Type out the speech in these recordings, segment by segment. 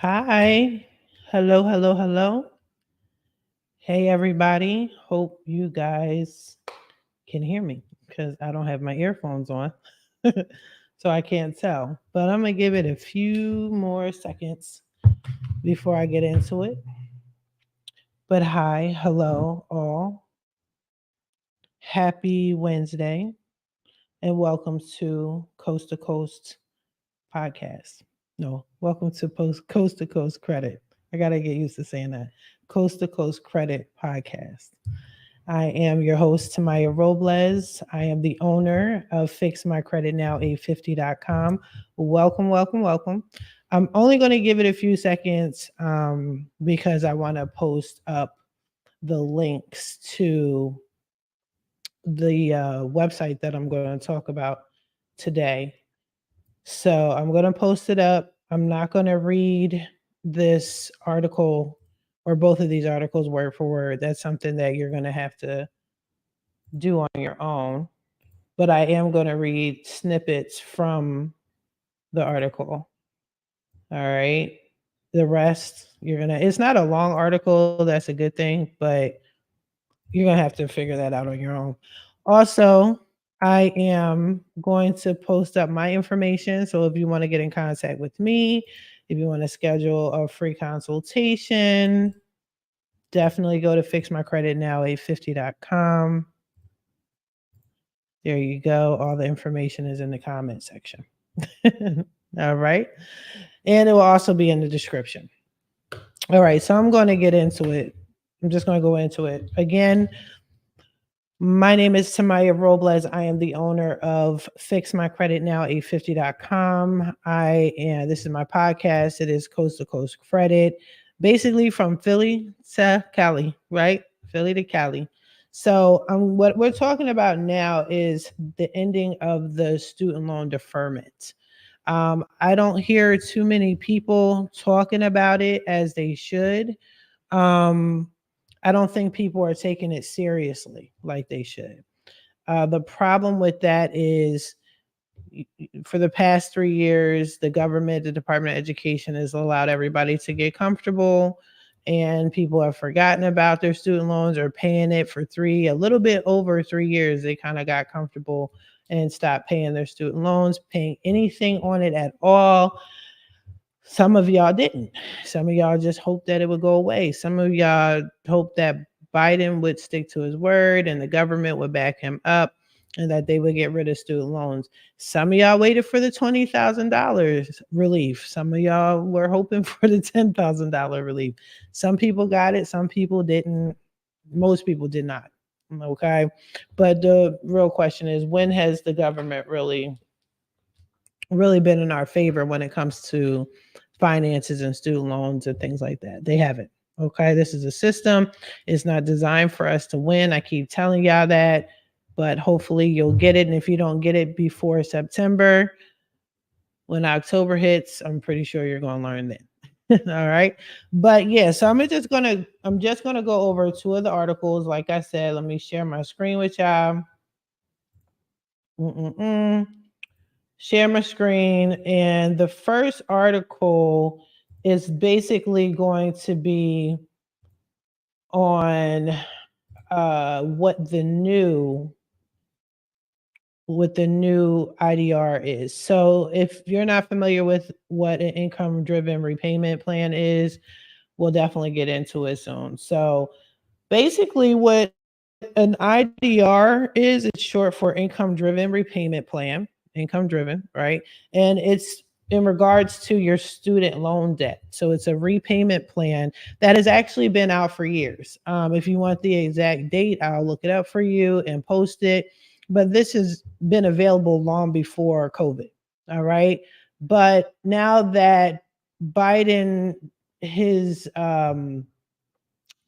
Hi. Hello, hello, hello. Hey, everybody. Hope you guys can hear me because I don't have my earphones on. So I can't tell. But I'm going to give it a few more seconds before I get into it. But hi, hello, all. Happy Wednesday and welcome to Coast podcast. No, welcome Coast to Coast Credit. I got to get used to saying that. Coast to Coast Credit podcast. I am your host, Tamaya Robles. I am the owner of FixMyCreditNow850.com. Welcome, welcome, welcome. I'm only going to give it a few seconds because I want to post up the links to the website that I'm going to talk about today. So I'm going to post it up. I'm not going to read this article or both of these articles word for word. That's something that you're going to have to do on your own. But I am going to read snippets from the article. All right. The rest, it's not a long article. That's a good thing, but you're going to have to figure that out on your own. Also, I am going to post up my information. So if you want to get in contact with me, if you want to schedule a free consultation, definitely go to fixmycreditnow850.com. There you go. All the information is in the comment section. All right. And it will also be in the description. All right. So I'm going to get into it. I'm just going to go into it. Again, my name is Tamaya Robles. I am the owner of FixMyCreditNow850.com. This is my podcast. It is Coast to Coast Credit, basically from Philly to Cali, right? Philly to Cali. So what we're talking about now is the ending of the student loan deferment. I don't hear too many people talking about it as they should. Um, I don't think people are taking it seriously like they should. The problem with that is for the past 3 years, the government, the Department of Education has allowed everybody to get comfortable, and people have forgotten about their student loans or paying it for a little bit over 3 years. They kind of got comfortable and stopped paying their student loans, paying anything on it at all. Some of y'all didn't. Some of y'all just hoped that it would go away. Some of y'all hoped that Biden would stick to his word and the government would back him up and that they would get rid of student loans. Some of y'all waited for the $20,000 relief. Some of y'all were hoping for the $10,000 relief. Some people got it, some people didn't. Most people did not. Okay. But the real question is, when has the government really been in our favor when it comes to finances and student loans and things like that? They haven't. Okay. This is a system. It's not designed for us to win. I keep telling y'all that, but hopefully you'll get it. And if you don't get it before September, when October hits, I'm pretty sure you're going to learn then. All right. But yeah, so I'm just gonna go over two of the articles. Like I said, let me share my screen with y'all. Share my screen. And the first article is basically going to be on what the new IDR is. So if you're not familiar with what an income driven repayment plan is, we'll definitely get into it soon. So basically what an IDR is, it's short for income driven repayment plan, income driven, right? And it's in regards to your student loan debt. So it's a repayment plan that has actually been out for years. If you want the exact date, I'll look it up for you and post it. But this has been available long before COVID. All right. But now that Biden, his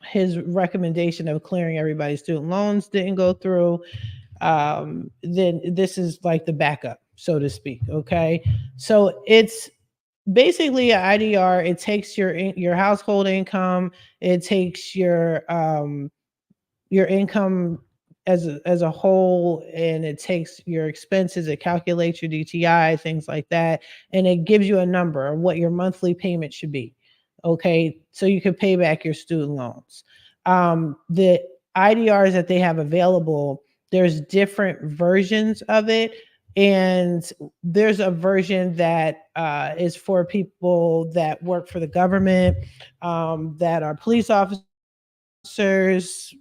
his recommendation of clearing everybody's student loans didn't go through, then this is like the backup, so to speak. Okay, so it's basically an IDR. It takes your household income. It takes your income as a whole, and it takes your expenses. It calculates your DTI, things like that, and it gives you a number of what your monthly payment should be. Okay, so you could pay back your student loans. The IDRs that they have available, there's different versions of it. And there's a version that is for people that work for the government, that are police officers,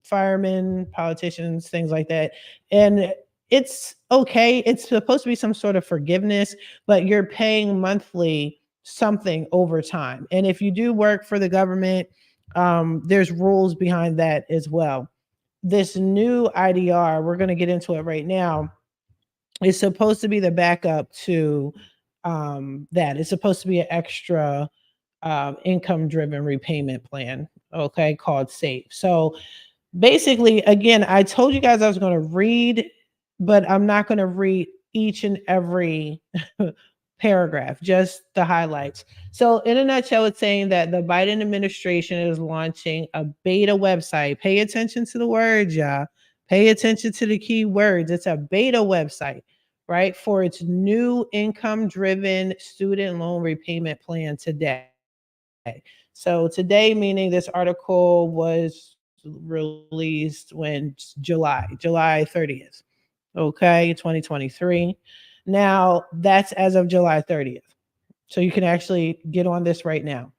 firemen, politicians, things like that. And it's okay. It's supposed to be some sort of forgiveness, but you're paying monthly something over time. And if you do work for the government, there's rules behind that as well. This new IDR, we're going to get into it right now, is supposed to be the backup to that. It's supposed to be an extra income driven repayment plan, okay, called SAFE. So basically, again, I told you guys I was going to read, but I'm not going to read each and every paragraph, just the highlights. So in a nutshell, it's saying that the Biden administration is launching a beta website. Pay attention to the words, y'all. Pay attention to the key words. It's a beta website, right, for its new income driven student loan repayment plan today. So today, meaning this article was released when July 30th. Okay, 2023. Now that's as of July 30th. So you can actually get on this right now.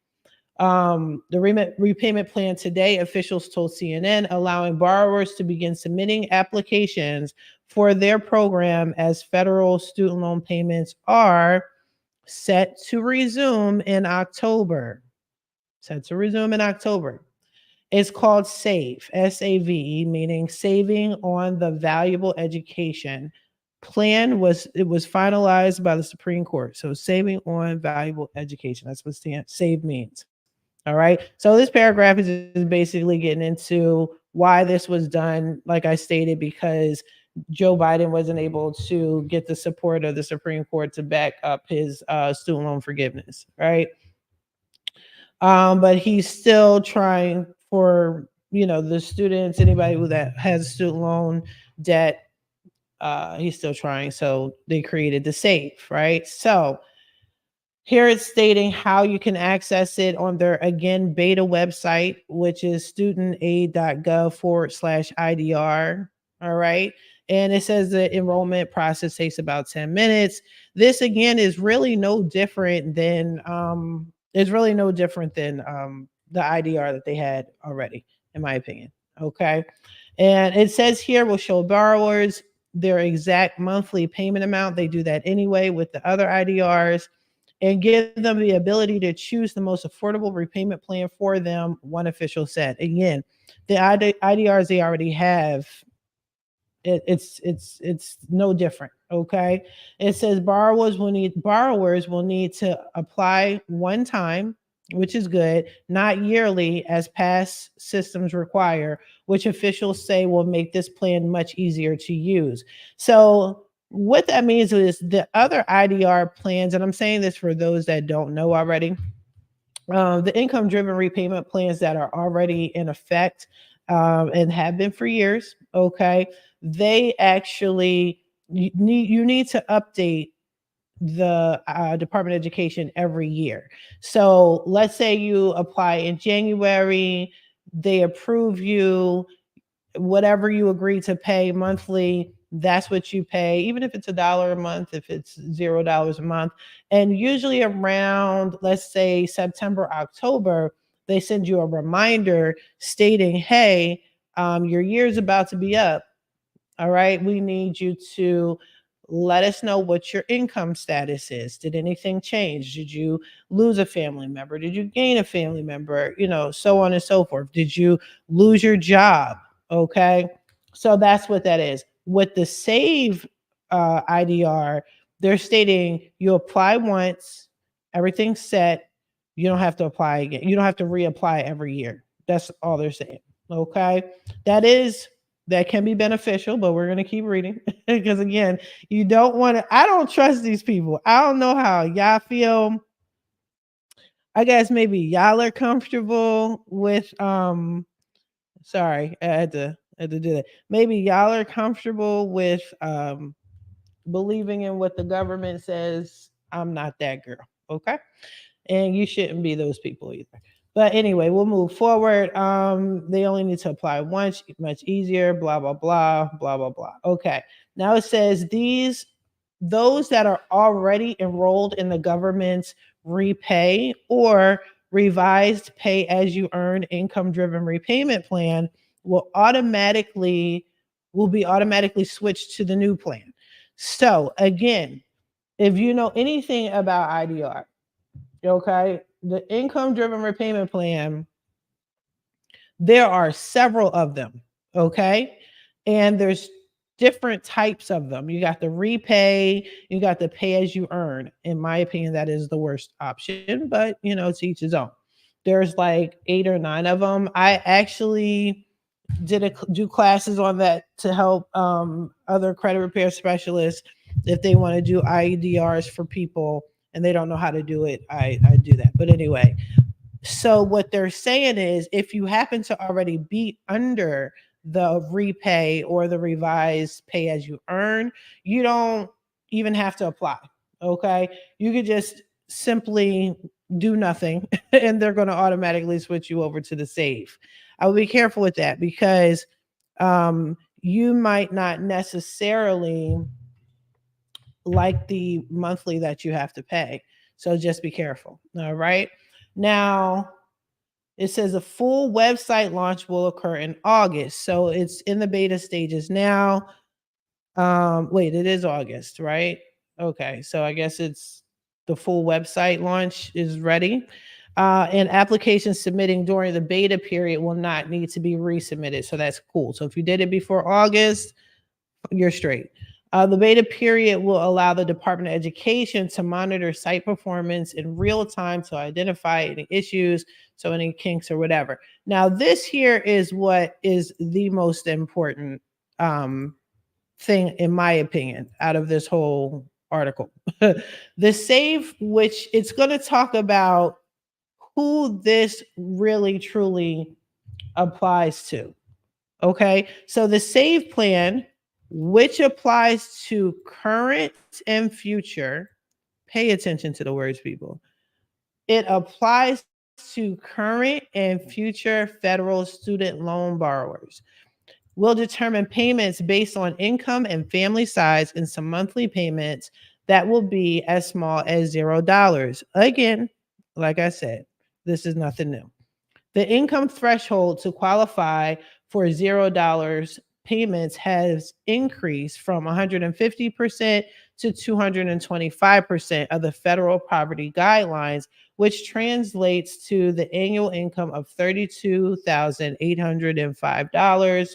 The repayment plan today, officials told CNN, allowing borrowers to begin submitting applications for their program as federal student loan payments are set to resume in October. Set to resume in October. It's called SAVE, SAVE, meaning saving on the valuable education plan. Was finalized by the Supreme Court. So saving on valuable education. That's what SAVE means. All right. So this paragraph is basically getting into why this was done, like I stated, because Joe Biden wasn't able to get the support of the Supreme Court to back up his student loan forgiveness, right? But he's still trying for the students, anybody who that has student loan debt. He's still trying, so they created the SAFE, right? So here it's stating how you can access it on their, again, beta website, which is studentaid.gov/IDR. All right. And it says the enrollment process takes about 10 minutes. This again is really no different than the IDR that they had already, in my opinion. Okay. And it says here will show borrowers their exact monthly payment amount. They do that anyway with the other IDRs, and give them the ability to choose the most affordable repayment plan for them, one official said. Again, the IDRs they already have, it's no different. Okay. It says borrowers will need to apply one time, which is good, not yearly as past systems require, which officials say will make this plan much easier to use. So what that means is the other IDR plans, and I'm saying this for those that don't know already, the income driven repayment plans that are already in effect, and have been for years, okay, they actually, you need to update the Department of Education every year. So let's say you apply in January, they approve you, whatever you agree to pay monthly, that's what you pay, even if it's $1 a month, if it's $0 a month. And usually around, let's say September, October, they send you a reminder stating, hey, your year's about to be up. All right. We need you to let us know what your income status is. Did anything change? Did you lose a family member? Did you gain a family member? So on and so forth. Did you lose your job? Okay. So that's what that is. With the SAVE IDR, they're stating you apply once, everything's set. You don't have to apply again. You don't have to reapply every year. That's all they're saying. Okay. That can be beneficial, but we're going to keep reading because again, you don't want to, I don't trust these people. I don't know how y'all feel. I guess maybe y'all are comfortable with, sorry, I had to do that. Maybe y'all are comfortable with, believing in what the government says. I'm not that girl. Okay. And you shouldn't be those people either. But anyway, we'll move forward. They only need to apply once, much easier, blah, blah, blah, blah, blah, blah. Okay. Now it says those that are already enrolled in the government's repay or revised pay as you earn income driven repayment plan will be automatically switched to the new plan. So again, if you know anything about IDR, okay, the income driven repayment plan, there are several of them, okay? And there's different types of them. You got the repay, you got the pay as you earn. In my opinion, that is the worst option, but to each his own. There's like 8 or 9 of them. I actually do classes on that to help other credit repair specialists if they want to do IEDRs for people and they don't know how to do it. I do that. But anyway, so what they're saying is if you happen to already be under the repay or the revised pay as you earn, you don't even have to apply. Okay. You could just simply do nothing and they're going to automatically switch you over to the save. I would be careful with that because you might not necessarily like the monthly that you have to pay. So just be careful. All right. Now, it says a full website launch will occur in August. So it's in the beta stages now. Wait, it is August, right? Okay. So I guess it's the full website launch is ready. And applications submitting during the beta period will not need to be resubmitted. So that's cool. So if you did it before August, you're straight. The beta period will allow the Department of Education to monitor site performance in real time to identify any issues, so any kinks or whatever. Now, this here is what is the most important thing, in my opinion, out of this whole article. The SAVE, which it's going to talk about who this really truly applies to. Okay, so the SAVE plan, which applies to current and future, pay attention to the words, people. It applies to current and future federal student loan borrowers. Will determine payments based on income and family size and some monthly payments that will be as small as $0. Again, like I said, this is nothing new. The income threshold to qualify for $0 payments has increased from 150% to 225% of the federal poverty guidelines, which translates to the annual income of $32,805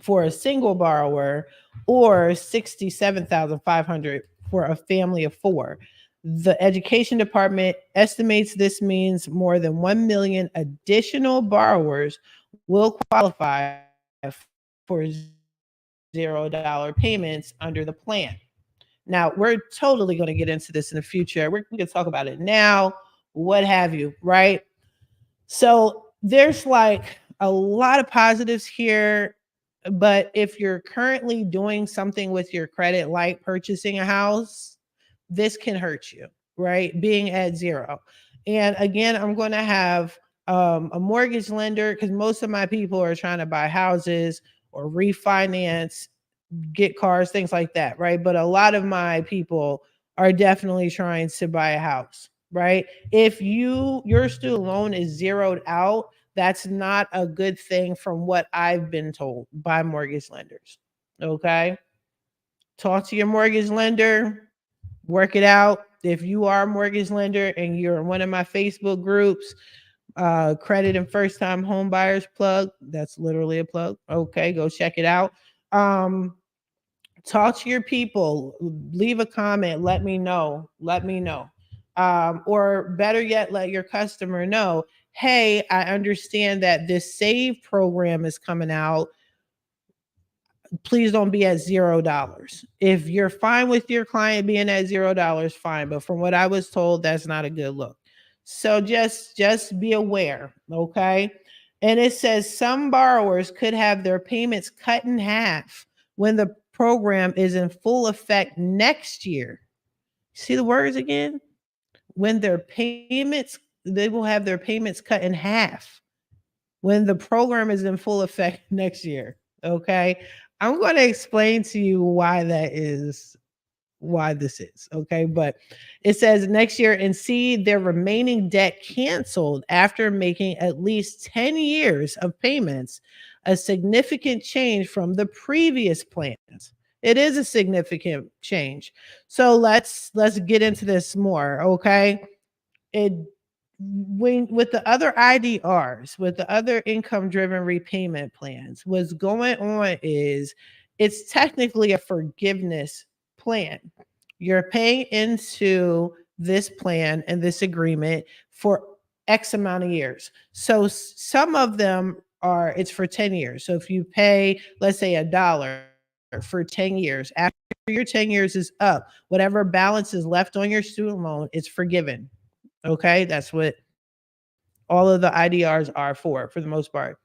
for a single borrower or $67,500 for a family of 4. The education department estimates this means more than 1 million additional borrowers will qualify for $0 payments under the plan. Now, we're totally going to get into this in the future. We can talk about it now, what have you, right? So there's like a lot of positives here. But if you're currently doing something with your credit, like purchasing a house, this can hurt you, right? Being at 0. And again, I'm going to have a mortgage lender because most of my people are trying to buy houses or refinance, get cars, things like that, right? But a lot of my people are definitely trying to buy a house, right? If your student loan is zeroed out, that's not a good thing from what I've been told by mortgage lenders. Okay. Talk to your mortgage lender, work it out. If you are a mortgage lender and you're in one of my Facebook groups, credit and first time home buyers plug, that's literally a plug. Okay. Go check it out. Talk to your people, leave a comment, let me know. Or better yet, let your customer know, hey, I understand that this SAVE program is coming out. Please don't be at $0. If you're fine with your client being at $0, fine. But from what I was told, that's not a good look. So just be aware, okay? And it says some borrowers could have their payments cut in half when the program is in full effect next year. See the words again? when their payments, they will have their payments cut in half when the program is in full effect next year. Okay. I'm going to explain to you why that is, why this is. Okay. But it says next year and see their remaining debt canceled after making at least 10 years of payments, a significant change from the previous plans. It is a significant change. So let's get into this more. Okay. It, when with the other IDRs, with the other income driven repayment plans, what's going on is it's technically a forgiveness plan. You're paying into this plan and this agreement for X amount of years. So some of them are, it's for 10 years. So if you pay, let's say $1 for 10 years, after your 10 years is up, whatever balance is left on your student loan, it's forgiven. Okay, that's what all of the IDRs are for the most part.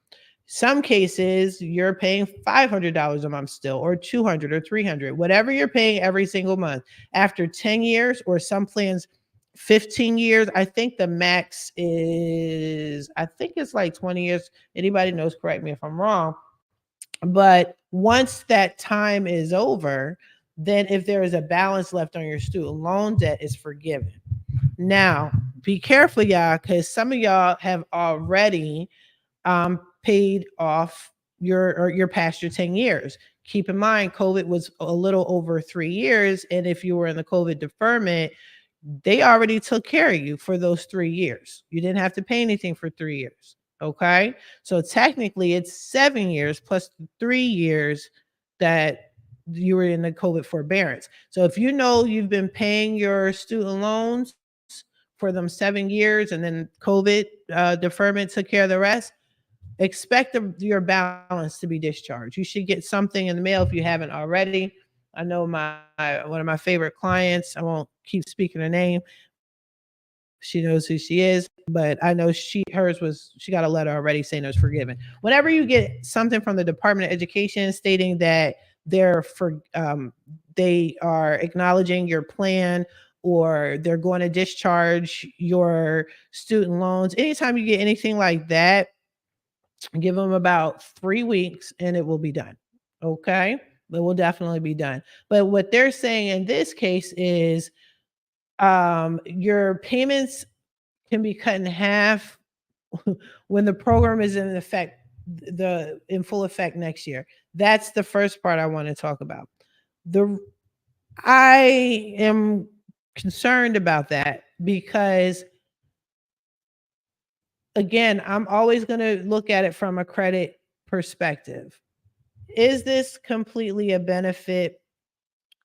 Some cases you're paying $500 a month still, or 200 or 300, whatever you're paying every single month. After 10 years, or some plans 15 years, I think the max is, I think it's like 20 years. Anybody knows, correct me if I'm wrong. But once that time is over, then if there is a balance left on your student loan debt, is forgiven. Now, be careful, y'all, because some of y'all have already paid off your past your 10 years. Keep in mind, COVID was a little over 3 years. And if you were in the COVID deferment, they already took care of you for those 3 years. You didn't have to pay anything for 3 years. Okay. So technically it's 7 years plus 3 years that you were in the COVID forbearance. So if you know you've been paying your student loans for them 7 years and then COVID deferment took care of the rest, expect your balance to be discharged. You should get something in the mail if you haven't already. I know my one of my favorite clients, I won't keep speaking her name. She knows who she is, but I know she got a letter already saying it was forgiven. Whenever you get something from the Department of Education stating that they are acknowledging your plan, or they're going to discharge your student loans, anytime you get anything like that, give them about 3 weeks and it will be done. Okay. It will definitely be done. But what they're saying in this case is your payments can be cut in half when the program is in effect, the in full effect next year. That's the first part I want to talk about. The I am concerned about that because, again, I'm always going to look at it from a credit perspective. Is this completely a benefit?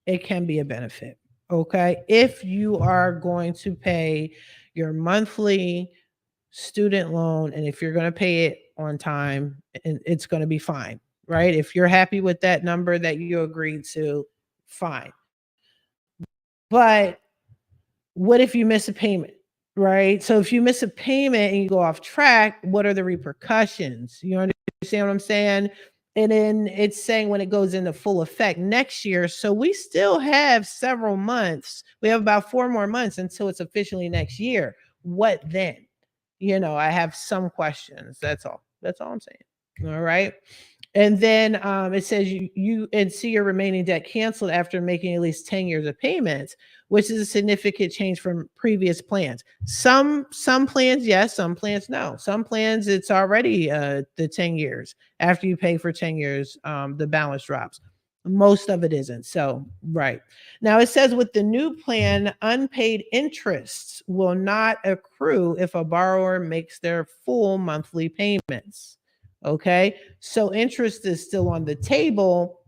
It can be a benefit. Okay. If you are going to pay your monthly student loan and if you're going to pay it on time, it's going to be fine. Right. If you're happy with that number that you agreed to, fine. But what if you miss a payment? Right. So if you miss a payment and you go off track, what are the repercussions? You understand what I'm saying? And then it's saying when it goes into full effect next year. So we still have several months. We have about 4 more months until it's officially next year. What then? I have some questions. That's all. That's all I'm saying. All right. And then it says you and see your remaining debt canceled after making at least 10 years of payments, which is a significant change from previous plans. Some plans, yes, some plans, no. Some plans, it's already the 10 years. After you pay for 10 years, the balance drops. Most of it isn't. So, right. Now it says with the new plan, unpaid interests will not accrue if a borrower makes their full monthly payments. Okay. So interest is still on the table,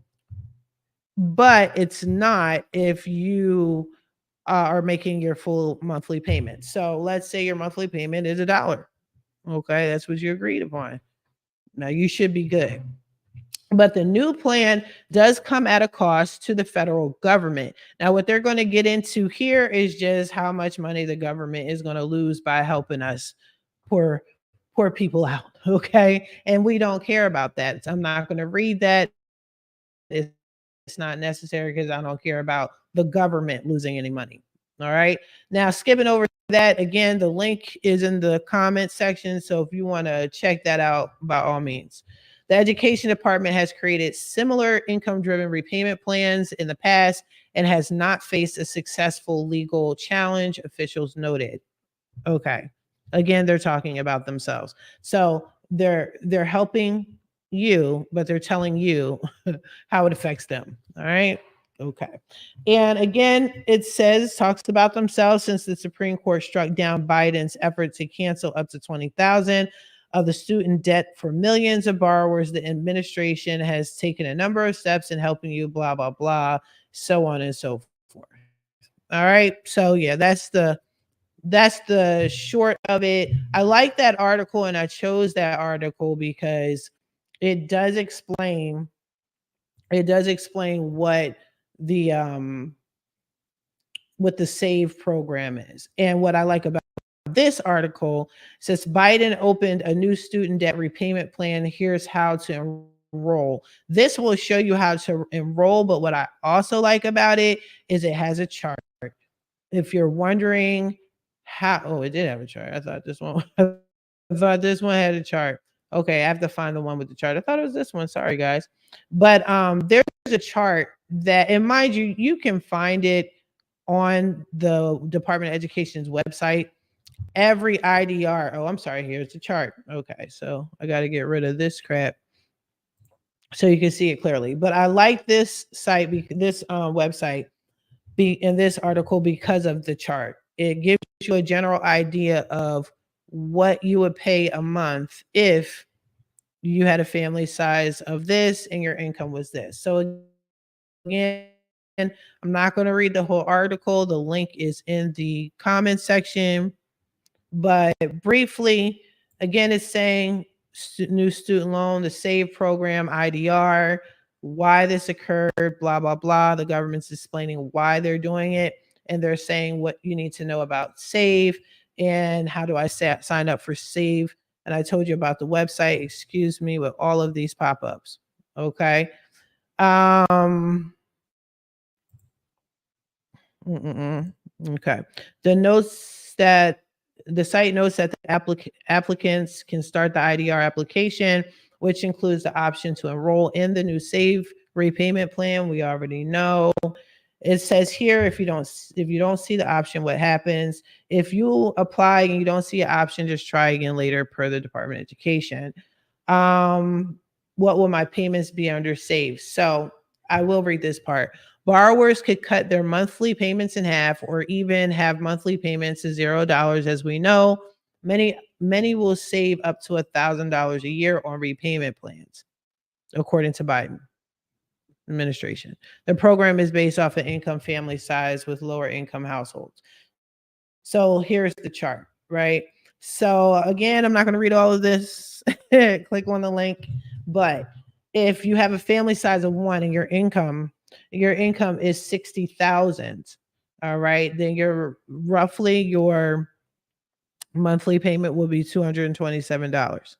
but it's not if you are making your full monthly payment. So let's say your monthly payment is $1. Okay. That's what you agreed upon. Now you should be good. But the new plan does come at a cost to the federal government. Now, what they're going to get into here is just how much money the government is going to lose by helping us poor people out. Okay. And we don't care about that. I'm not going to read that. It's not necessary because I don't care about the government losing any money. All right. Now, skipping over that, again, the link is in the comment section. So if you want to check that out, by all means. The education department has created similar income driven repayment plans in the past and has not faced a successful legal challenge, officials noted. Okay. Again, they're talking about themselves. So they're helping you, but they're telling you how it affects them. All right. Okay. And again, it says, talks about themselves since the Supreme Court struck down Biden's effort to cancel up to 20,000 of the student debt for millions of borrowers. The administration has taken a number of steps in helping you, blah, blah, blah, so on and so forth. All right. So yeah, that's the short of it. I like that article and I chose that article because it does explain what the what the SAVE program is. And what I like about this article says Biden opened a new student debt repayment plan. Here's how to enroll. This will show you how to enroll, but what I also like about it is it has a chart. If you're wondering how, oh, it did have a chart. I thought this one had a chart. Okay, I have to find the one with the chart. I thought it was this one. Sorry, guys. But there's a chart that, and mind you, you can find it on the Department of Education's website. Every IDR. Oh, I'm sorry. Here's the chart. Okay, so I got to get rid of this crap so you can see it clearly. But I like this site, this website, in this article because of the chart. It gives you a general idea of what you would pay a month if you had a family size of this and your income was this. So again, I'm not going to read the whole article. The link is in the comment section. But briefly, again, it's saying new student loan, the SAVE program, IDR, why this occurred, blah, blah, blah. The government's explaining why they're doing it. And they're saying what you need to know about SAVE and how do I sign up for SAVE. And I told you about the website, excuse me, with all of these pop-ups. Okay. Okay. The site notes that the applicants can start the IDR application, which includes the option to enroll in the new SAVE repayment plan. We already know. It says here, if you don't see the option, what happens? If you apply and you don't see an option, just try again later per the Department of Education. What will my payments be under SAVE? So I will read this part. Borrowers could cut their monthly payments in half or even have monthly payments of $0. As we know, many will save up to $1,000 a year on repayment plans, according to Biden administration. The program is based off of income family size with lower income households. So here's the chart, right? So again, I'm not going to read all of this. Click on the link. But if you have a family size of 1 and your income is 60,000, all right, then your monthly payment will be $227.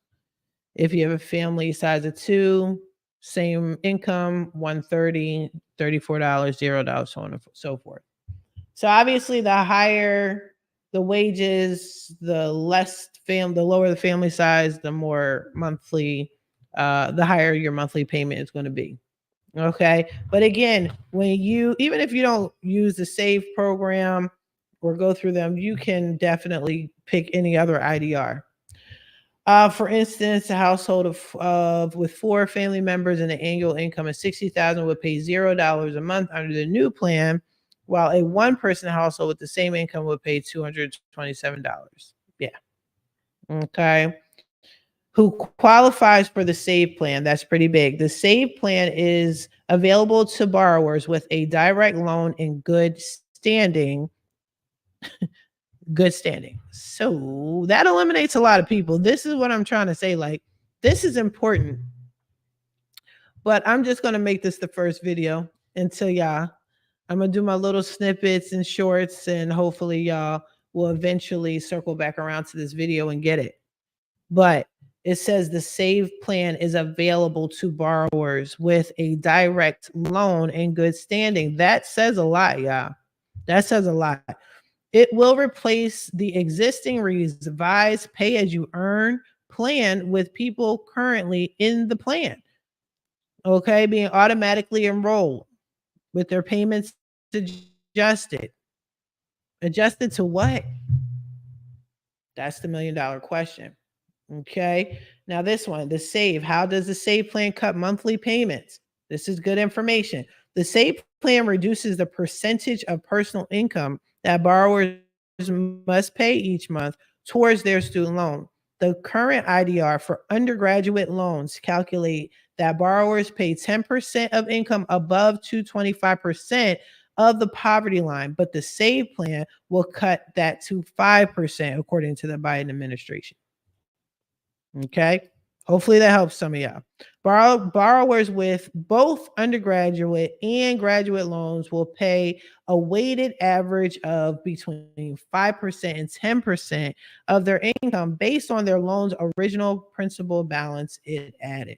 If you have a family size of 2, same income, $130, $34, $0, so on and so forth. So obviously the higher the wages, the lower the family size, the more monthly, the higher your monthly payment is going to be. Okay. But again, even if you don't use the SAVE program or go through them, you can definitely pick any other IDR. For instance, a household with 4 family members and an annual income of 60,000 would pay $0 a month under the new plan, while a one-person household with the same income would pay $227. Yeah. Okay. Who qualifies for the SAVE plan? That's pretty big. The SAVE plan is available to borrowers with a direct loan in good standing. Good standing. So that eliminates a lot of people. This is what I'm trying to say. Like, this is important. But I'm just going to make this the first video until I'm going to do my little snippets and shorts, and hopefully y'all will eventually circle back around to this video and get it. But it says the SAVE plan is available to borrowers with a direct loan in good standing. That says a lot, y'all. That says a lot. It will replace the existing revised pay as you earn plan with people currently in the plan. Okay, being automatically enrolled with their payments adjusted. Adjusted to what? That's the $1 million question. Okay. Now, this one, the save. How does the save plan cut monthly payments? This is good information. The save plan reduces the percentage of personal income that borrowers must pay each month towards their student loan. The current IDR for undergraduate loans calculate that borrowers pay 10% of income above 225% of the poverty line, but the save plan will cut that to 5%, according to the Biden administration. Okay. Hopefully that helps some of y'all. Borrowers with both undergraduate and graduate loans will pay a weighted average of between 5% and 10% of their income based on their loan's original principal balance it added.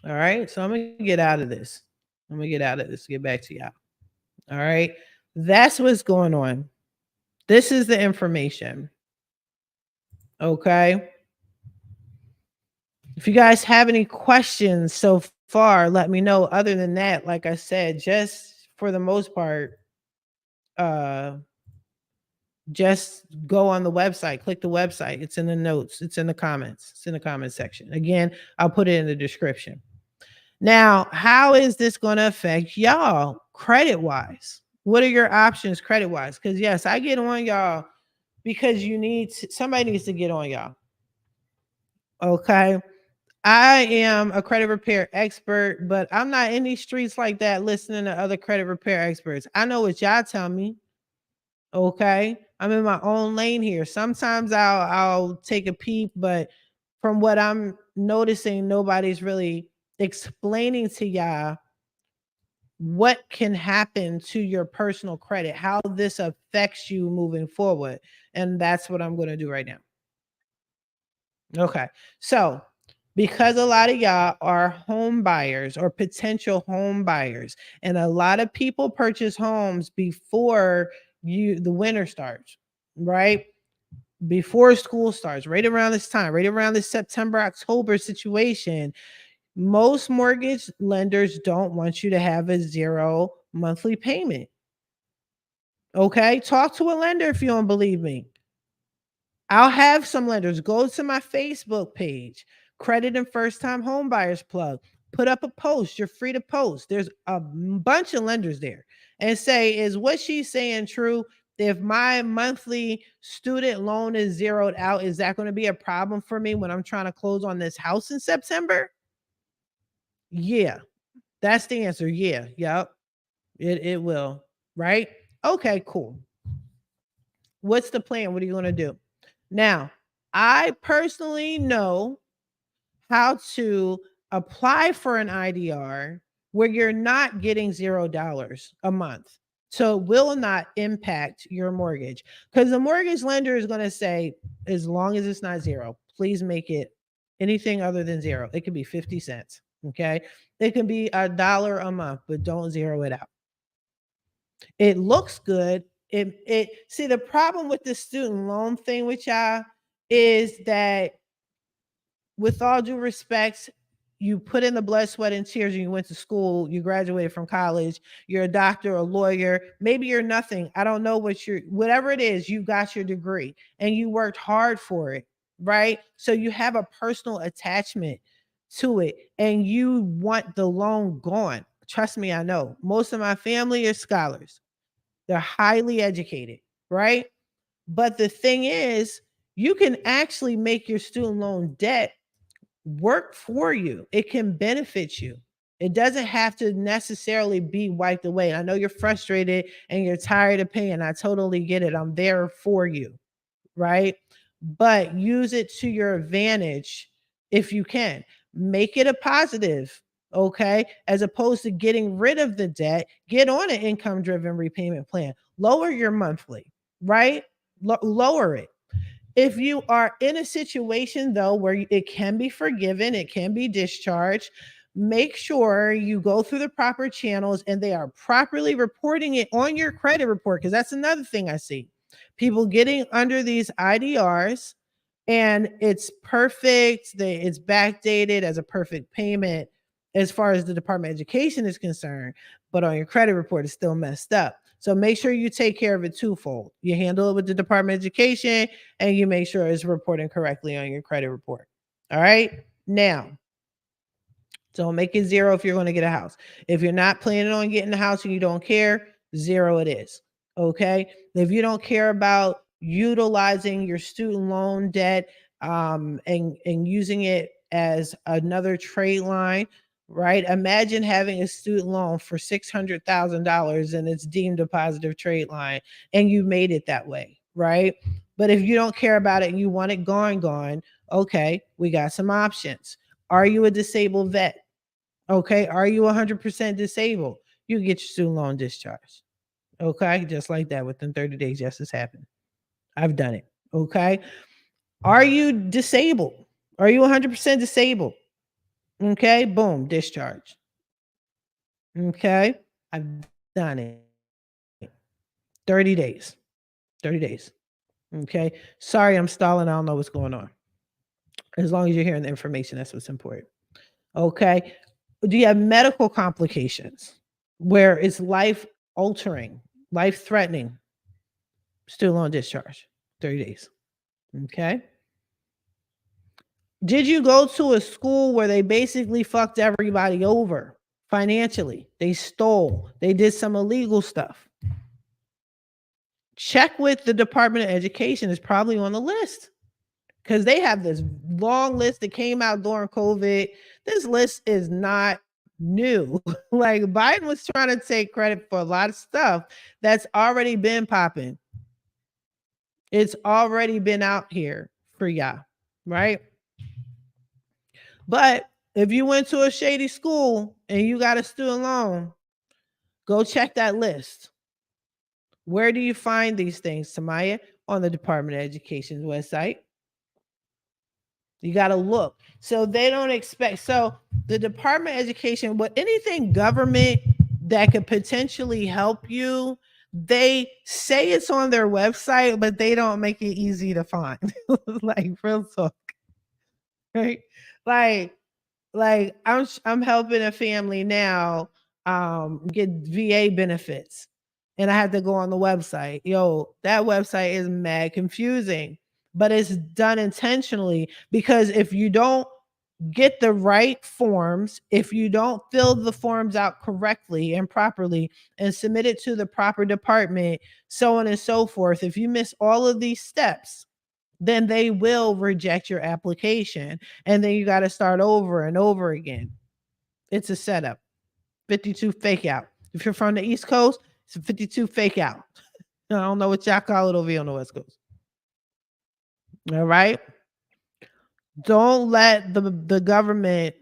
All right. So I'm going to get out of this. Get back to y'all. All right. That's what's going on. This is the information. Okay. If you guys have any questions so far, let me know. Other than that, like I said, just for the most part, just go on the website, click the website. It's in the notes, it's in the comments, it's in the comment section. Again, I'll put it in the description. Now, how is this going to affect y'all credit wise? What are your options credit wise? Because yes, I get on y'all because somebody needs to get on y'all. Okay. I am a credit repair expert, but I'm not in these streets like that listening to other credit repair experts. I know what y'all tell me. Okay. I'm in my own lane here. Sometimes I'll take a peep, but from what I'm noticing, nobody's really explaining to y'all what can happen to your personal credit, how this affects you moving forward. And that's what I'm going to do right now. Okay. So, because a lot of y'all are home buyers or potential home buyers, and a lot of people purchase homes before the winter starts, right? Before school starts, right around this time, right around this September, October situation, most mortgage lenders don't want you to have a 0 monthly payment. Okay, talk to a lender if you don't believe me. I'll have some lenders go to my Facebook page, Credit and First Time Home Buyers Plug, put up a post. You're free to post. There's a bunch of lenders there, and say, is what she's saying true? If my monthly student loan is zeroed out, is that going to be a problem for me when I'm trying to close on this house in September? Yeah, that's the answer. Yeah, yep, it will. Right? Okay, cool. What's the plan? What are you going to do? Now, I personally know how to apply for an IDR where you're not getting $0 a month. So it will not impact your mortgage, because the mortgage lender is going to say, as long as it's not 0, please make it anything other than 0. It could be 50 cents. Okay. It can be $1 a month, but don't zero it out. It looks good. It see, the problem with the student loan thing with y'all is that, with all due respect, you put in the blood, sweat, and tears, and you went to school, you graduated from college, you're a doctor, a lawyer, maybe you're nothing. I don't know whatever it is, you got your degree and you worked hard for it, right? So you have a personal attachment to it and you want the loan gone. Trust me, I know. Most of my family are scholars. They're highly educated, right? But the thing is, you can actually make your student loan debt work for you. It can benefit you. It doesn't have to necessarily be wiped away. I know you're frustrated and you're tired of paying. I totally get it. I'm there for you, right? But use it to your advantage if you can. Make it a positive, okay? As opposed to getting rid of the debt, get on an income driven repayment plan. Lower your monthly, right? Lower it. If you are in a situation, though, where it can be forgiven, it can be discharged, make sure you go through the proper channels and they are properly reporting it on your credit report. Because that's another thing I see. People getting under these IDRs and it's perfect. It's backdated as a perfect payment as far as the Department of Education is concerned, but on your credit report, it's still messed up. So make sure you take care of it twofold. You handle it with the Department of Education and you make sure it's reporting correctly on your credit report. All right. Now, don't make it zero if you're going to get a house. If you're not planning on getting a house and you don't care, zero it is. Okay. If you don't care about utilizing your student loan debt and using it as another trade line, right? Imagine having a student loan for $600,000 and it's deemed a positive trade line and you made it that way, right? But if you don't care about it and you want it gone, okay, we got some options. Are you a disabled vet? Okay. Are you 100% disabled? You get your student loan discharged. Okay. Just like that within 30 days. Yes, it's happened. I've done it. Okay. Are you disabled? Are you 100% disabled? Okay. Boom. Discharge. Okay. I've done it. 30 days. 30 days. Okay. Sorry, I'm stalling. I don't know what's going on. As long as you're hearing the information, that's what's important. Okay. Do you have medical complications where it's life altering, life threatening? Still on discharge, 30 days. Okay. Did you go to a school where they basically fucked everybody over financially? They stole, they did some illegal stuff. Check with the Department of Education, it's probably on the list because they have this long list that came out during COVID. This list is not new. Like Biden was trying to take credit for a lot of stuff that's already been popping. It's already been out here for y'all, right? But if you went to a shady school and you got a student loan, go check that list. Where do you find these things, Tamaya? On the Department of Education's website. You got to look. So they don't expect. So the Department of Education, what anything government that could potentially help you, they say it's on their website, but they don't make it easy to find. Like real talk. Right? Like I'm helping a family now get VA benefits. And I had to go on the website. Yo, that website is mad confusing, but it's done intentionally because if you don't get the right forms, if you don't fill the forms out correctly and properly and submit it to the proper department, so on and so forth, if you miss all of these steps, then they will reject your application. And then you got to start over and over again. It's a setup. 52 fake out. If you're from the East Coast, it's a 52 fake out. I don't know what y'all call it over here on the West Coast. All right. Don't let the government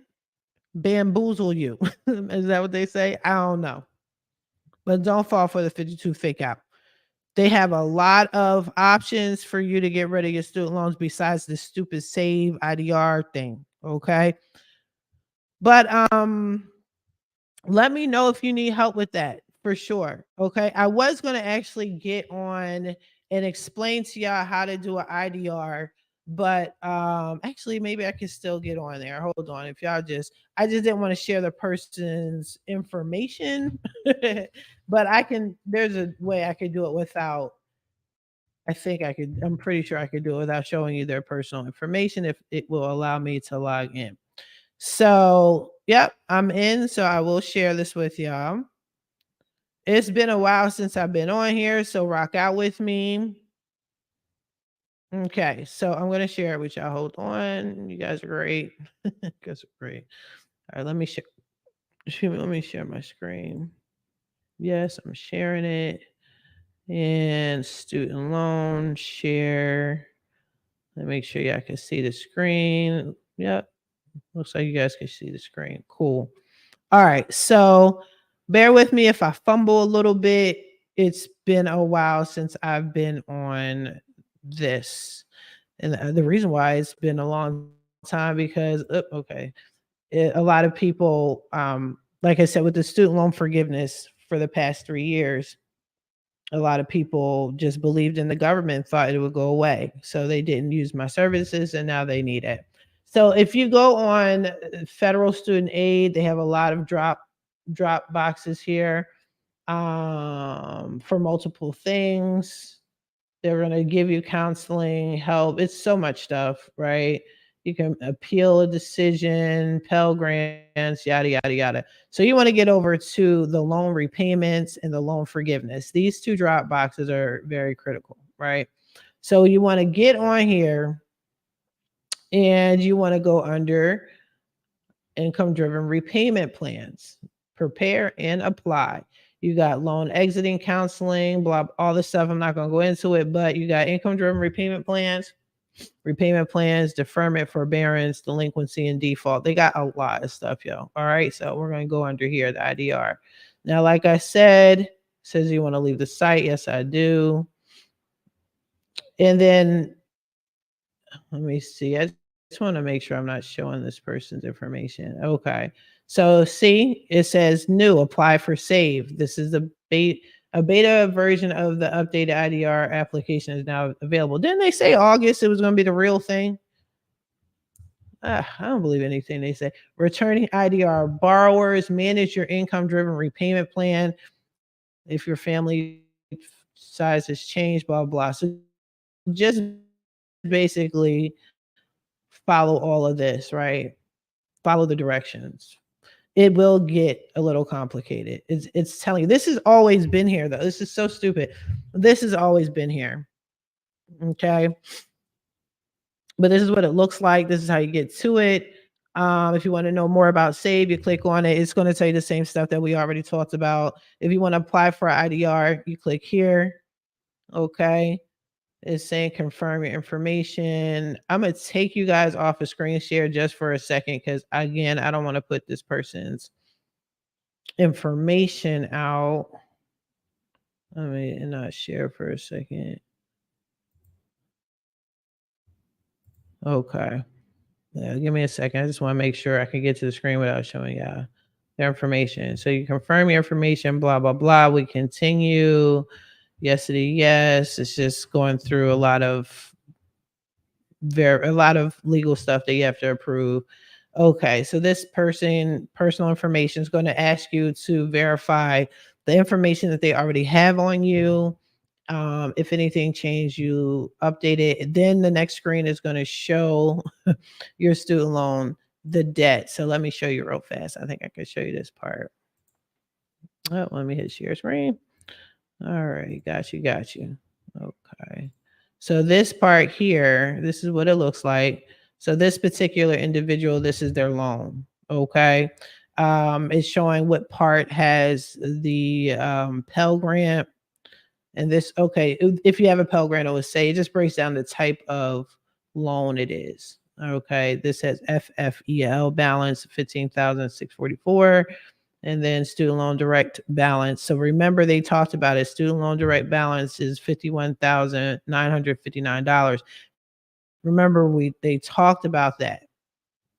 bamboozle you. Is that what they say? I don't know. But don't fall for the 52 fake out. They have a lot of options for you to get rid of your student loans besides the stupid save IDR thing. Okay. But let me know if you need help with that for sure. Okay. I was going to actually get on and explain to y'all how to do an IDR, but actually maybe I can still get on there. Hold on. If y'all I just didn't want to share the person's information, but there's a way I could do it without. I'm pretty sure I could do it without showing you their personal information if it will allow me to log in. So, yep, I'm in. So I will share this with y'all. It's been a while since I've been on here, so rock out with me. Okay, so I'm going to share it with y'all. Hold on. You guys are great. You guys are great. All right, let me share my screen. Yes, I'm sharing it. And student loan share. Let me make sure y'all can see the screen. Yep. Looks like you guys can see the screen. Cool. All right. So bear with me if I fumble a little bit. It's been a while since I've been on this. And the reason why it's been a long time because, okay. A lot of people, like I said, with the student loan forgiveness for the past 3 years, a lot of people just believed in the government, thought it would go away. So they didn't use my services and now they need it. So if you go on federal student aid, they have a lot of drop boxes here for multiple things. They're going to give you counseling, help. It's so much stuff, right? You can appeal a decision, Pell Grants, yada, yada, yada. So you want to get over to the loan repayments and the loan forgiveness. These two drop boxes are very critical, right? So you want to get on here and you want to go under income driven repayment plans, prepare and apply. You got loan exiting counseling, blah, all this stuff. I'm not going to go into it, but you got income driven repayment plans, deferment, forbearance, delinquency, and default. They got a lot of stuff, yo. All right. So we're going to go under here, the IDR. Now, like I said, says you want to leave the site. Yes, I do. And then let me see. I just want to make sure I'm not showing this person's information. Okay. So see, it says new, apply for save. This is a beta version of the updated IDR application is now available. Didn't they say August it was going to be the real thing? I don't believe anything they say. Returning IDR borrowers, manage your income driven repayment plan. If your family size has changed, blah, blah. So just basically follow all of this, right? Follow the directions. It will get a little complicated. It's telling you this has always been here though. This is so stupid. This has always been here. Okay. But this is what it looks like. This is how you get to it. If you want to know more about Save, you click on it. It's going to tell you the same stuff that we already talked about. If you want to apply for IDR, you click here. Okay. It's saying confirm your information. I'm going to take you guys off a screen share just for a second because, again, I don't want to put this person's information out. Let me not share for a second. Okay. Yeah, give me a second. I just want to make sure I can get to the screen without showing y'all their information. So you confirm your information, blah, blah, blah. We continue. Yes, yes. It's just going through a lot of legal stuff that you have to approve. Okay, so this personal information is going to ask you to verify the information that they already have on you. If anything changed, you update it. Then the next screen is going to show your student loan, the debt. So let me show you real fast. I think I can show you this part. Oh, let me hit share screen. All right, got you. Okay. So this part here, this is what it looks like. So this particular individual, this is their loan. Okay. It's showing what part has the Pell Grant. And this, okay, if you have a Pell Grant, it would say it just breaks down the type of loan it is. Okay. This has FFEL balance, 15,644. And then student loan direct balance. So remember they talked about it. Student loan direct balance is $51,959. Remember they talked about that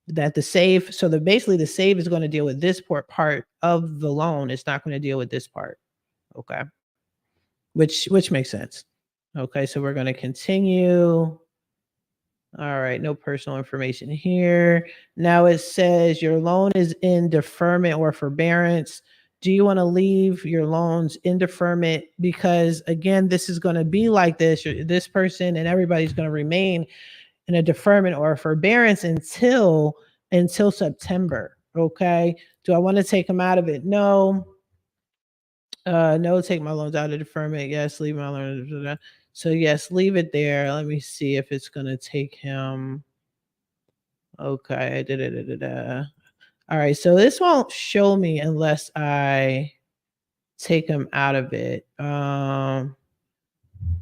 the save. So basically the save is going to deal with this part of the loan. It's not going to deal with this part. Okay. Which makes sense. Okay. So we're going to continue. All right, no personal information here. Now it says your loan is in deferment or forbearance. Do you want to leave your loans in deferment? Because again, this is going to be like this. This person and everybody's going to remain in a deferment or a forbearance until September. Okay. Do I want to take them out of it? No. No, take my loans out of deferment. Yes, leave my loans. So yes, leave it there. Let me see if it's gonna take him. Okay, all right, so this won't show me unless I take him out of it.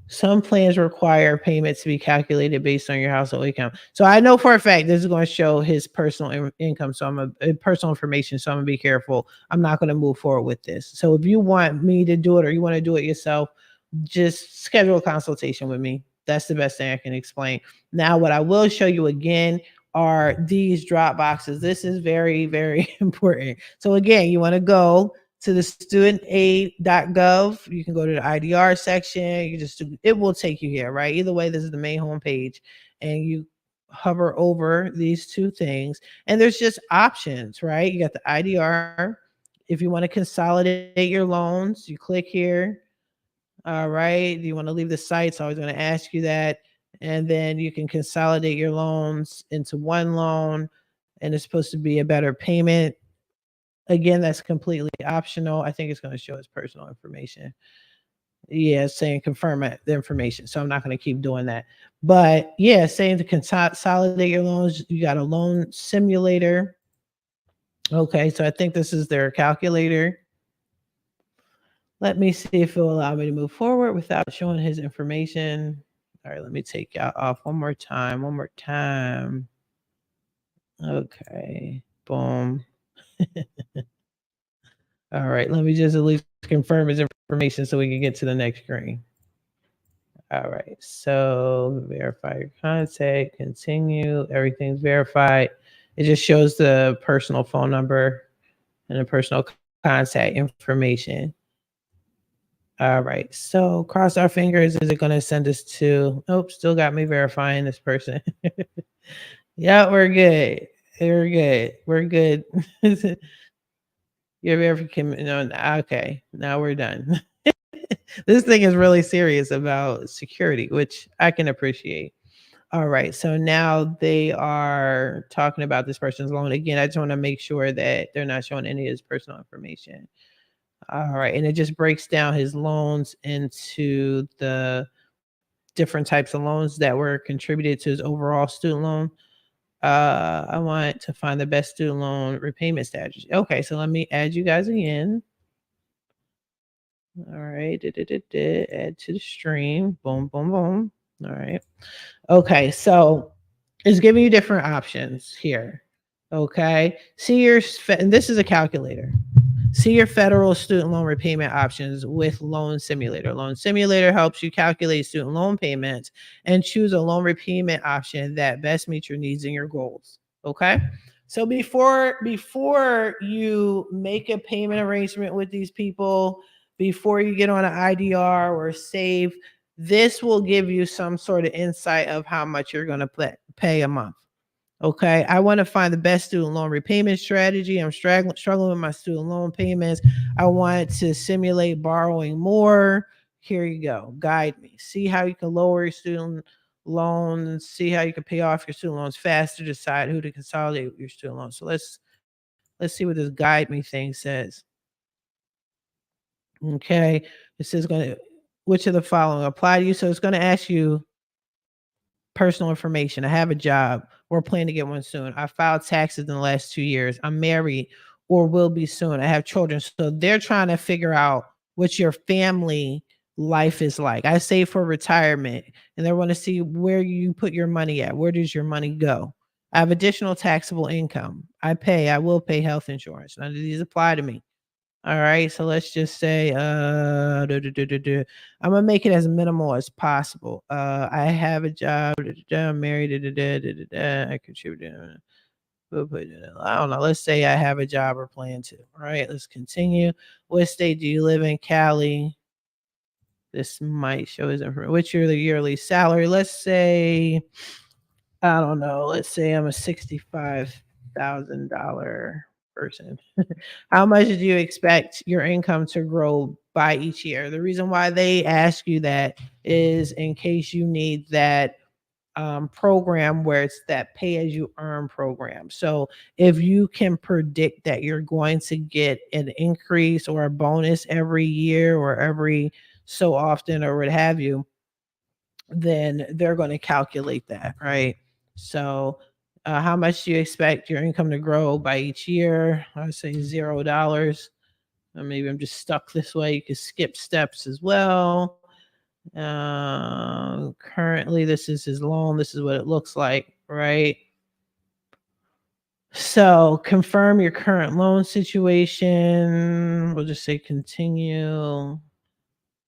Some plans require payments to be calculated based on your household income. So I know for a fact this is going to show his personal income. So personal information. So I'm gonna be careful. I'm not going to move forward with this. So if you want me to do it or you want to do it yourself, just schedule a consultation with me. That's the best thing I can explain. Now, what I will show you again are these drop boxes. This is very, very important. So again, you want to go to the studentaid.gov. You can go to the IDR section. You just it will take you here, right? Either way, this is the main homepage, and you hover over these two things, and there's just options, right? You got the IDR. If you want to consolidate your loans, you click here. All right. Do you want to leave the site? It's always going to ask you that. And then you can consolidate your loans into one loan, and it's supposed to be a better payment. Again, that's completely optional. I think it's going to show us personal information. Yeah, saying confirm the information. So I'm not going to keep doing that. But yeah, saying to consolidate your loans, you got a loan simulator. Okay, so I think this is their calculator. Let me see if it will allow me to move forward without showing his information. All right, let me take y'all off one more time. One more time. Okay, boom. All right, let me just at least confirm his information so we can get to the next screen. All right, so verify your contact, continue, everything's verified. It just shows the personal phone number and the personal contact information. All right, so cross our fingers. Is it going to send us to, oh, still got me verifying this person. Yeah, we're good. We're good. We're good. You're verification. No, okay, now we're done. This thing is really serious about security, which I can appreciate. All right, so now they are talking about this person's loan. Again, I just want to make sure that they're not showing any of his personal information. All right, and it just breaks down his loans into the different types of loans that were contributed to his overall student loan. I want to find the best student loan repayment strategy. Okay, so let me add you guys again. All right, add to the stream. Boom, boom, boom. All right. Okay, so it's giving you different options here. Okay, see your, and this is a calculator. See your federal student loan repayment options with Loan Simulator. Loan Simulator helps you calculate student loan payments and choose a loan repayment option that best meets your needs and your goals. Okay. So before you make a payment arrangement with these people, before you get on an IDR or save, this will give you some sort of insight of how much you're going to pay a month. Okay, I want to find the best student loan repayment strategy. I'm struggling with my student loan payments. I want to simulate borrowing more. Here you go. Guide me. See how you can lower your student loans. See how you can pay off your student loans faster. Decide who to consolidate with your student loans. So let's see what this guide me thing says. Okay, this is going to, which of the following apply to you? So it's going to ask you personal information. I have a job or plan to get one soon. I filed taxes in the last 2 years. I'm married or will be soon. I have children. So they're trying to figure out what your family life is like. I save for retirement, and they want to see where you put your money at. Where does your money go? I have additional taxable income. I will pay health insurance. None of these apply to me. All right, so let's just say I'm gonna make it as minimal as possible. I have a job, I'm married, I contribute. I don't know. Let's say I have a job or plan to. All right, let's continue. What state do you live in? Cali. This might show his information. What's your yearly salary? Let's say, I don't know. Let's say I'm a $65,000 person. How much do you expect your income to grow by each year? The reason why they ask you that is in case you need that program where it's that pay as you earn program. So if you can predict that you're going to get an increase or a bonus every year or every so often or what have you, then they're going to calculate that, right? So how much do you expect your income to grow by each year? I would say $0. Or maybe I'm just stuck this way. You can skip steps as well. Currently, this is his loan. This is what it looks like, right? So confirm your current loan situation. We'll just say continue.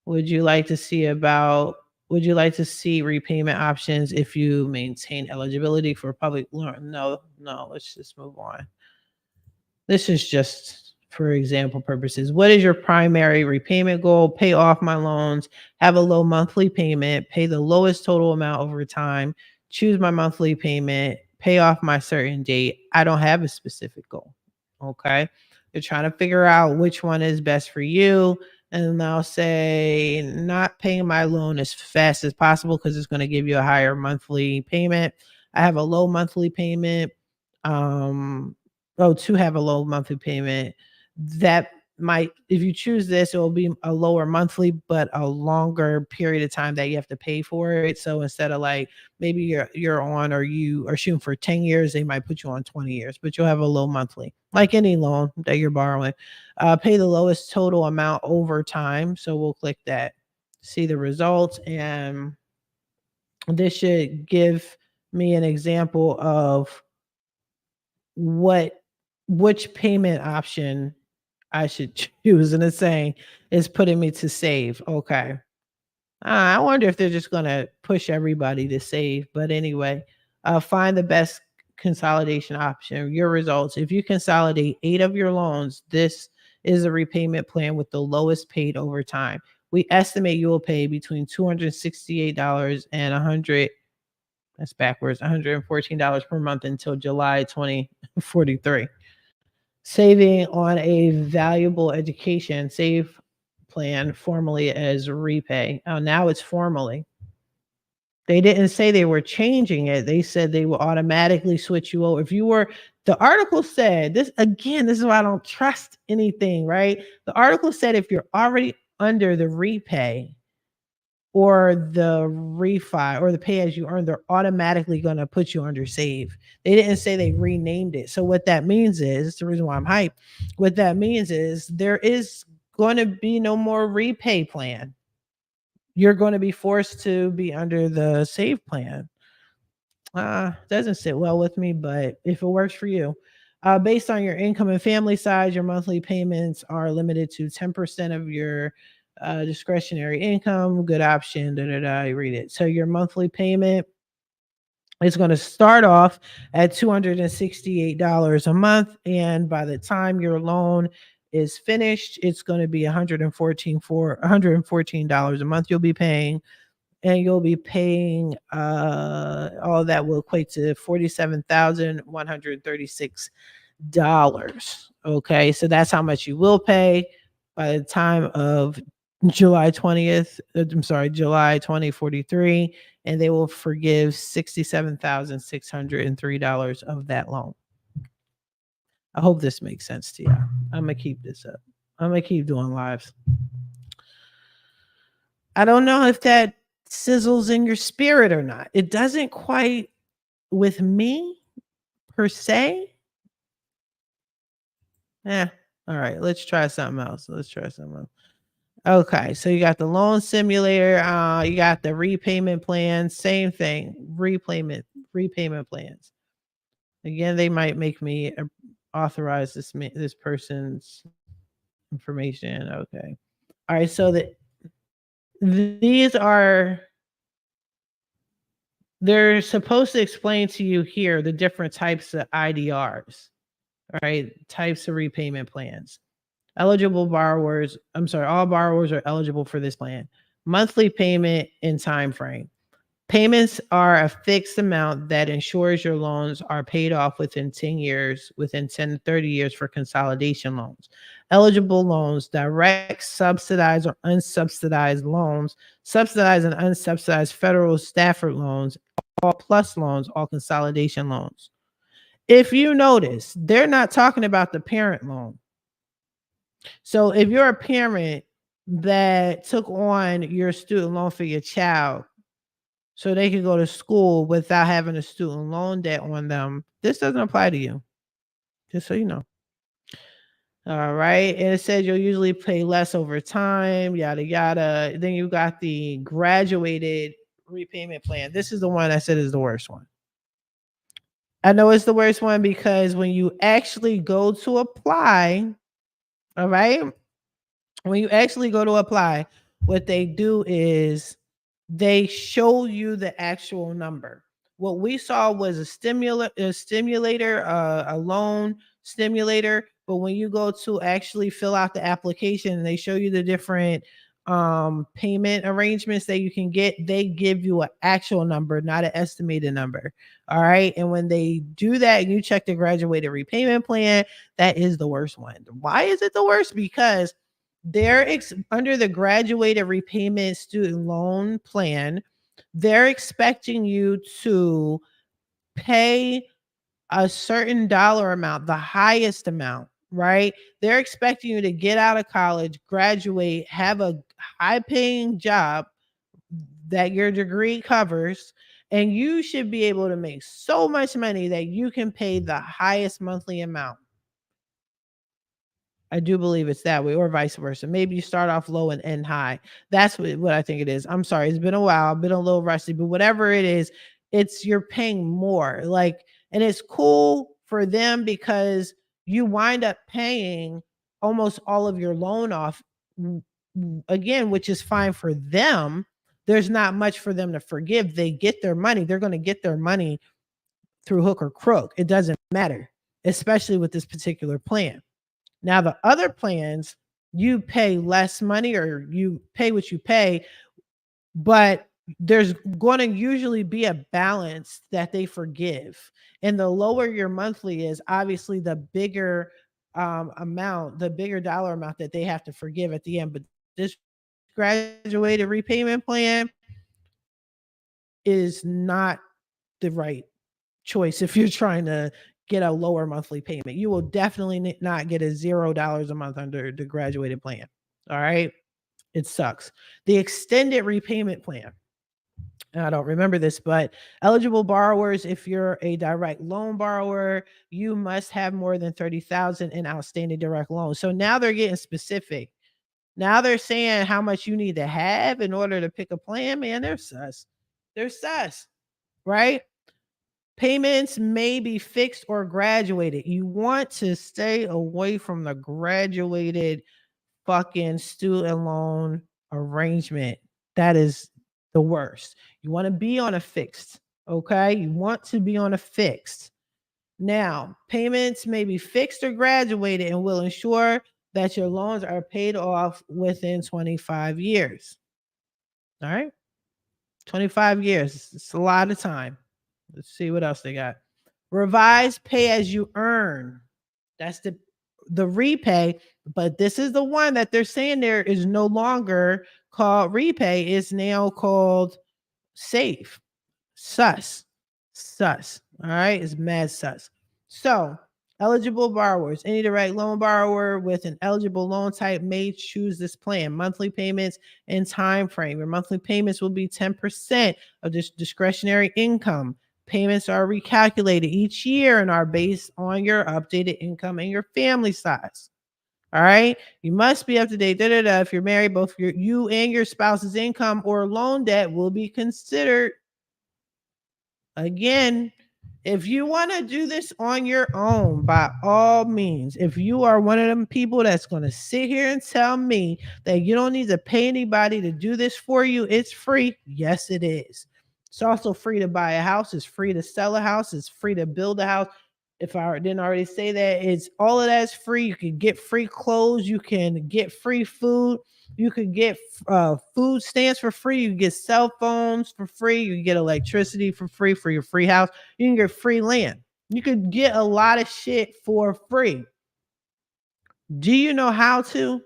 Would you like to see about Would you like to see repayment options if you maintain eligibility for public loan? No, no, let's just move on. This is just for example purposes. What is your primary repayment goal? Pay off my loans, have a low monthly payment, pay the lowest total amount over time, choose my monthly payment, pay off my certain date. I don't have a specific goal. Okay. You're trying to figure out which one is best for you. And I'll say not paying my loan as fast as possible because it's going to give you a higher monthly payment. I have a low monthly payment. Um, Oh, to have a low monthly payment. That might, if you choose this, it will be a lower monthly, but a longer period of time that you have to pay for it. So instead of like maybe you're on or you are shooting for 10 years, they might put you on 20 years, but you'll have a low monthly, like any loan that you're borrowing. Pay the lowest total amount over time. So we'll click that, see the results, and this should give me an example of what which payment option I should choose, and it's saying it's putting me to save. Okay. I wonder if they're just gonna push everybody to save. But anyway, find the best consolidation option. Your results. If you consolidate 8 of your loans, this is a repayment plan with the lowest paid over time. We estimate you will pay between $268 and 100, that's backwards, $114 per month until July 2043. Saving on a valuable education save plan, formerly as repay. Oh, now it's formally. They didn't say they were changing it. They said they will automatically switch you over. If you were, the article said this again, this is why I don't trust anything, right? The article said if you're already under the repay or the refi or the pay as you earn, they're automatically going to put you under save. They didn't say they renamed it. So what that means is the reason why I'm hyped. What that means is there is going to be no more repay plan. You're going to be forced to be under the save plan. Doesn't sit well with me, but if it works for you, based on your income and family size, your monthly payments are limited to 10% of your discretionary income. Good option. Da, da, da, read it. So your monthly payment is going to start off at $268 a month, and by the time your loan is finished, it's going to be $114 a month you'll be paying, and you'll be paying all of that will equate to $47,136. Okay, so that's how much you will pay by the time of July 20th. I'm sorry, July 2043, and they will forgive $67,603 of that loan. I hope this makes sense to you. I'm gonna keep this up. I'm gonna keep doing lives. I don't know if that sizzles in your spirit or not. It doesn't quite with me per se. Yeah. All right. Let's try something else. Okay. So you got the loan simulator. You got the repayment plan. Same thing. Repayment plans. Again, they might make me authorize this person's information. Okay. All right. So these are, they're supposed to explain to you here the different types of IDRs, right? Types of repayment plans. Eligible borrowers, I'm sorry, all borrowers are eligible for this plan. Monthly payment and time frame. Payments are a fixed amount that ensures your loans are paid off within 10 years, within 10 to 30 years for consolidation loans. Eligible loans, direct, subsidized, or unsubsidized loans, subsidized and unsubsidized federal Stafford loans, all plus loans, all consolidation loans. If you notice, they're not talking about the parent loan. So if you're a parent that took on your student loan for your child so they can go to school without having a student loan debt on them, this doesn't apply to you. Just so you know. All right. And it says you'll usually pay less over time, yada, yada. Then you got the graduated repayment plan. This is the one I said is the worst one. I know it's the worst one because when you actually go to apply, all right, when you actually go to apply, what they do is they show you the actual number. What we saw was a stimulator, a loan stimulator. But when you go to actually fill out the application, they show you the different payment arrangements that you can get. They give you an actual number, not an estimated number. All right. And when they do that and you check the graduated repayment plan, that is the worst one. Why is it the worst? Because they're under the graduated repayment student loan plan, they're expecting you to pay a certain dollar amount, the highest amount, right? They're expecting you to get out of college, graduate, have a high paying job that your degree covers, and you should be able to make so much money that you can pay the highest monthly amount. I do believe it's that way, or vice versa. Maybe you start off low and end high. That's what I think it is. I'm sorry, it's been a while. I've been a little rusty, but whatever it is, it's you're paying more. Like, and it's cool for them because you wind up paying almost all of your loan off again, which is fine for them. There's not much for them to forgive. They get their money. They're going to get their money through hook or crook. It doesn't matter, especially with this particular plan. Now, the other plans, you pay less money or you pay what you pay, but there's going to usually be a balance that they forgive. And the lower your monthly is, obviously, the bigger amount, the bigger dollar amount that they have to forgive at the end. But this graduated repayment plan is not the right choice if you're trying to get a lower monthly payment. You will definitely not get a $0 a month under the graduated plan. All right. It sucks. The extended repayment plan. I don't remember this, but eligible borrowers, if you're a direct loan borrower, you must have more than 30,000 in outstanding direct loans. So now they're getting specific. Now they're saying how much you need to have in order to pick a plan. Man, they're sus. They're sus, right? Payments may be fixed or graduated. You want to stay away from the graduated fucking student loan arrangement. That is the worst. You want to be on a fixed, okay? You want to be on a fixed. Now, payments may be fixed or graduated and will ensure that your loans are paid off within 25 years. All right? 25 years. It's a lot of time. Let's see what else they got. Revised pay as you earn. That's the repay, but this is the one that they're saying there is no longer called repay. It's now called save. Sus. All right, it's mad sus. So, eligible borrowers, any direct loan borrower with an eligible loan type may choose this plan. Monthly payments and time frame. Your monthly payments will be 10% of this discretionary income. Payments are recalculated each year and are based on your updated income and your family size. All right. You must be up to date. If you're married, both you and your spouse's income or loan debt will be considered. Again, if you want to do this on your own, by all means, if you are one of them people that's going to sit here and tell me that you don't need to pay anybody to do this for you, it's free. Yes, it is. It's also free to buy a house. It's free to sell a house. It's free to build a house. If I didn't already say that, it's all of that's free. You can get free clothes. You can get free food. You could get food stamps for free. You can get cell phones for free. You can get electricity for free for your free house. You can get free land. You could get a lot of shit for free. Do you know how to?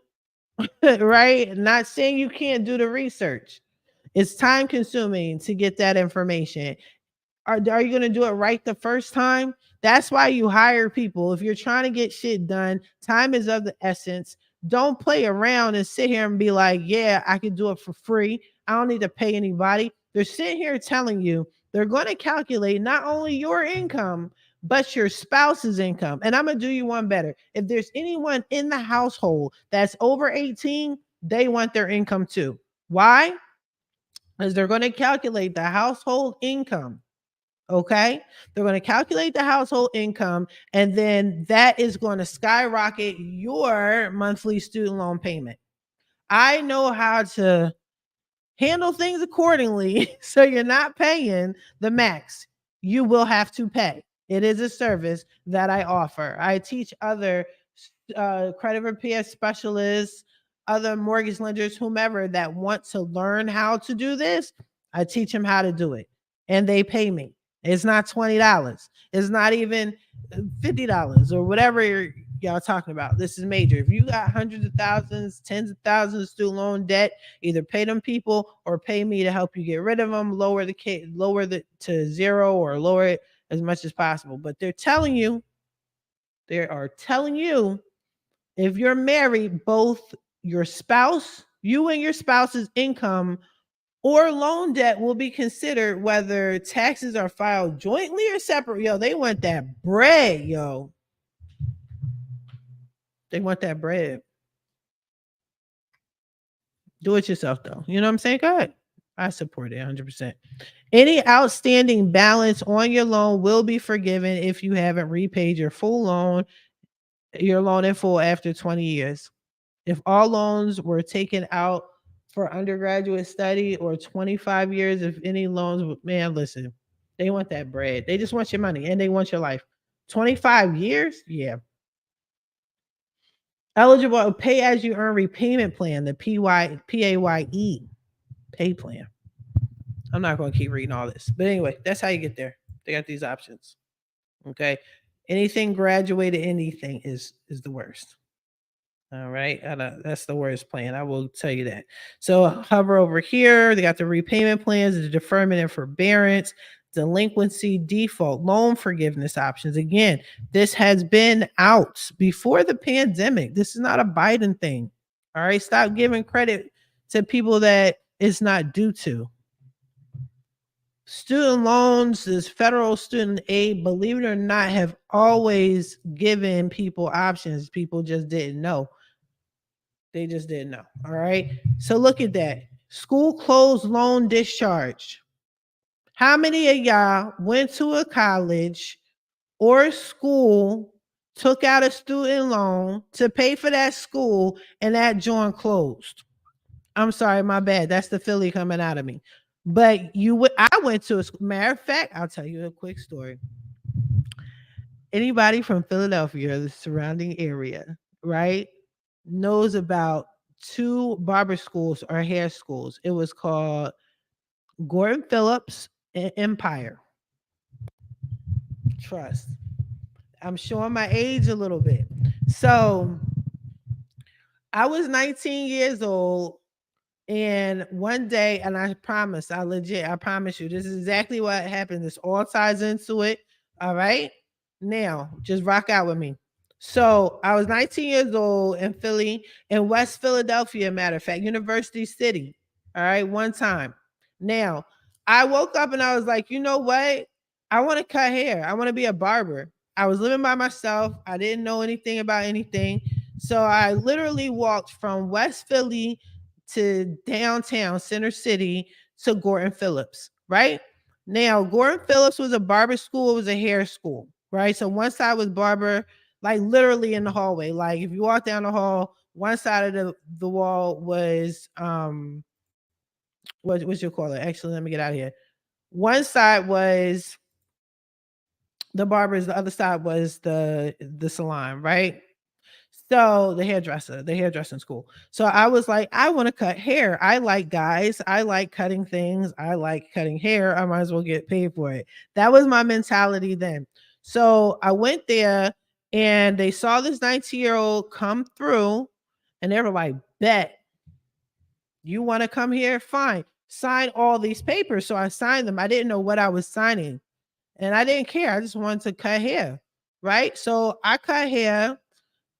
Right? Not saying you can't do the research. It's time consuming to get that information. Are you going to do it right the first time? That's why you hire people. If you're trying to get shit done, time is of the essence. Don't play around and sit here and be like, yeah, I can do it for free. I don't need to pay anybody. They're sitting here telling you they're going to calculate not only your income, but your spouse's income. And I'm going to do you one better. If there's anyone in the household that's over 18, they want their income too. Why? Because they're going to calculate the household income. Okay. They're going to calculate the household income, and then that is going to skyrocket your monthly student loan payment. I know how to Handle things accordingly so you're not paying the max. You will have to pay. It is a service that I offer. I teach other credit repair specialists, other mortgage lenders, whomever that want to learn how to do this. I teach them how to do it, and they pay me. It's not $20. It's not even $50 or whatever y'all talking about. This is major. If you got hundreds of thousands, tens of thousands of student loan debt, either pay them people or pay me to help you get rid of them, lower the to zero or lower it as much as possible. But they are telling you, if you're married, both your spouse, you and your spouse's income or loan debt will be considered whether taxes are filed jointly or separate. Yo, they want that bread, yo. They want that bread. Do it yourself, though. You know what I'm saying? Go ahead. I support it 100%. Any outstanding balance on your loan will be forgiven if you haven't repaid your loan in full after 20 years. If all loans were taken out for undergraduate study or 25 years, if any loans, man, listen, they want that bread. They just want your money and they want your life. 25 years? Yeah. Eligible pay as you earn repayment plan, the PAYE pay plan. I'm not going to keep reading all this. But anyway, that's how you get there. They got these options. Okay. Anything graduated, anything is the worst. All right. That's the worst plan. I will tell you that. So hover over here. They got the repayment plans, the deferment and forbearance, delinquency, default, loan forgiveness options. Again, this has been out before the pandemic. This is not a Biden thing. All right. Stop giving credit to people that it's not due to. Student loans, this federal student aid, believe it or not, have always given people options. People just didn't know. They just didn't know. All right. So look at that. School closed loan discharge. How many of y'all went to a college or school, took out a student loan to pay for that school, and that joint closed? I'm sorry, my bad. That's the Philly coming out of me. But I went to a school. Matter of fact, I'll tell you a quick story. Anybody from Philadelphia, the surrounding area, right, knows about two barber schools or hair schools. It was called Gordon Phillips and Empire. Trust. I'm showing my age a little bit. So I was 19 years old. And one day, and I promise you, this is exactly what happened. This all ties into it. All right. Now, just rock out with me. So I was 19 years old in Philly, in West Philadelphia, matter of fact, University City. All right. One time. Now, I woke up and I was like, you know what? I want to cut hair. I want to be a barber. I was living by myself. I didn't know anything about anything. So I literally walked from West Philly to downtown Center City to Gordon Phillips, right? Now, Gordon Phillips was a barber school, it was a hair school, right? So one side was barber, like literally in the hallway. Like if you walk down the hall, one side of the wall was what you call it? Actually, let me get out of here. One side was the barbers, the other side was the salon, right? So the hairdressing school. So I was like, I want to cut hair. I like guys. I like cutting things. I like cutting hair. I might as well get paid for it. That was my mentality then. So I went there and they saw this 19-year-old come through and they were like, bet. You want to come here? Fine. Sign all these papers. So I signed them. I didn't know what I was signing. And I didn't care. I just wanted to cut hair. Right. So I cut hair.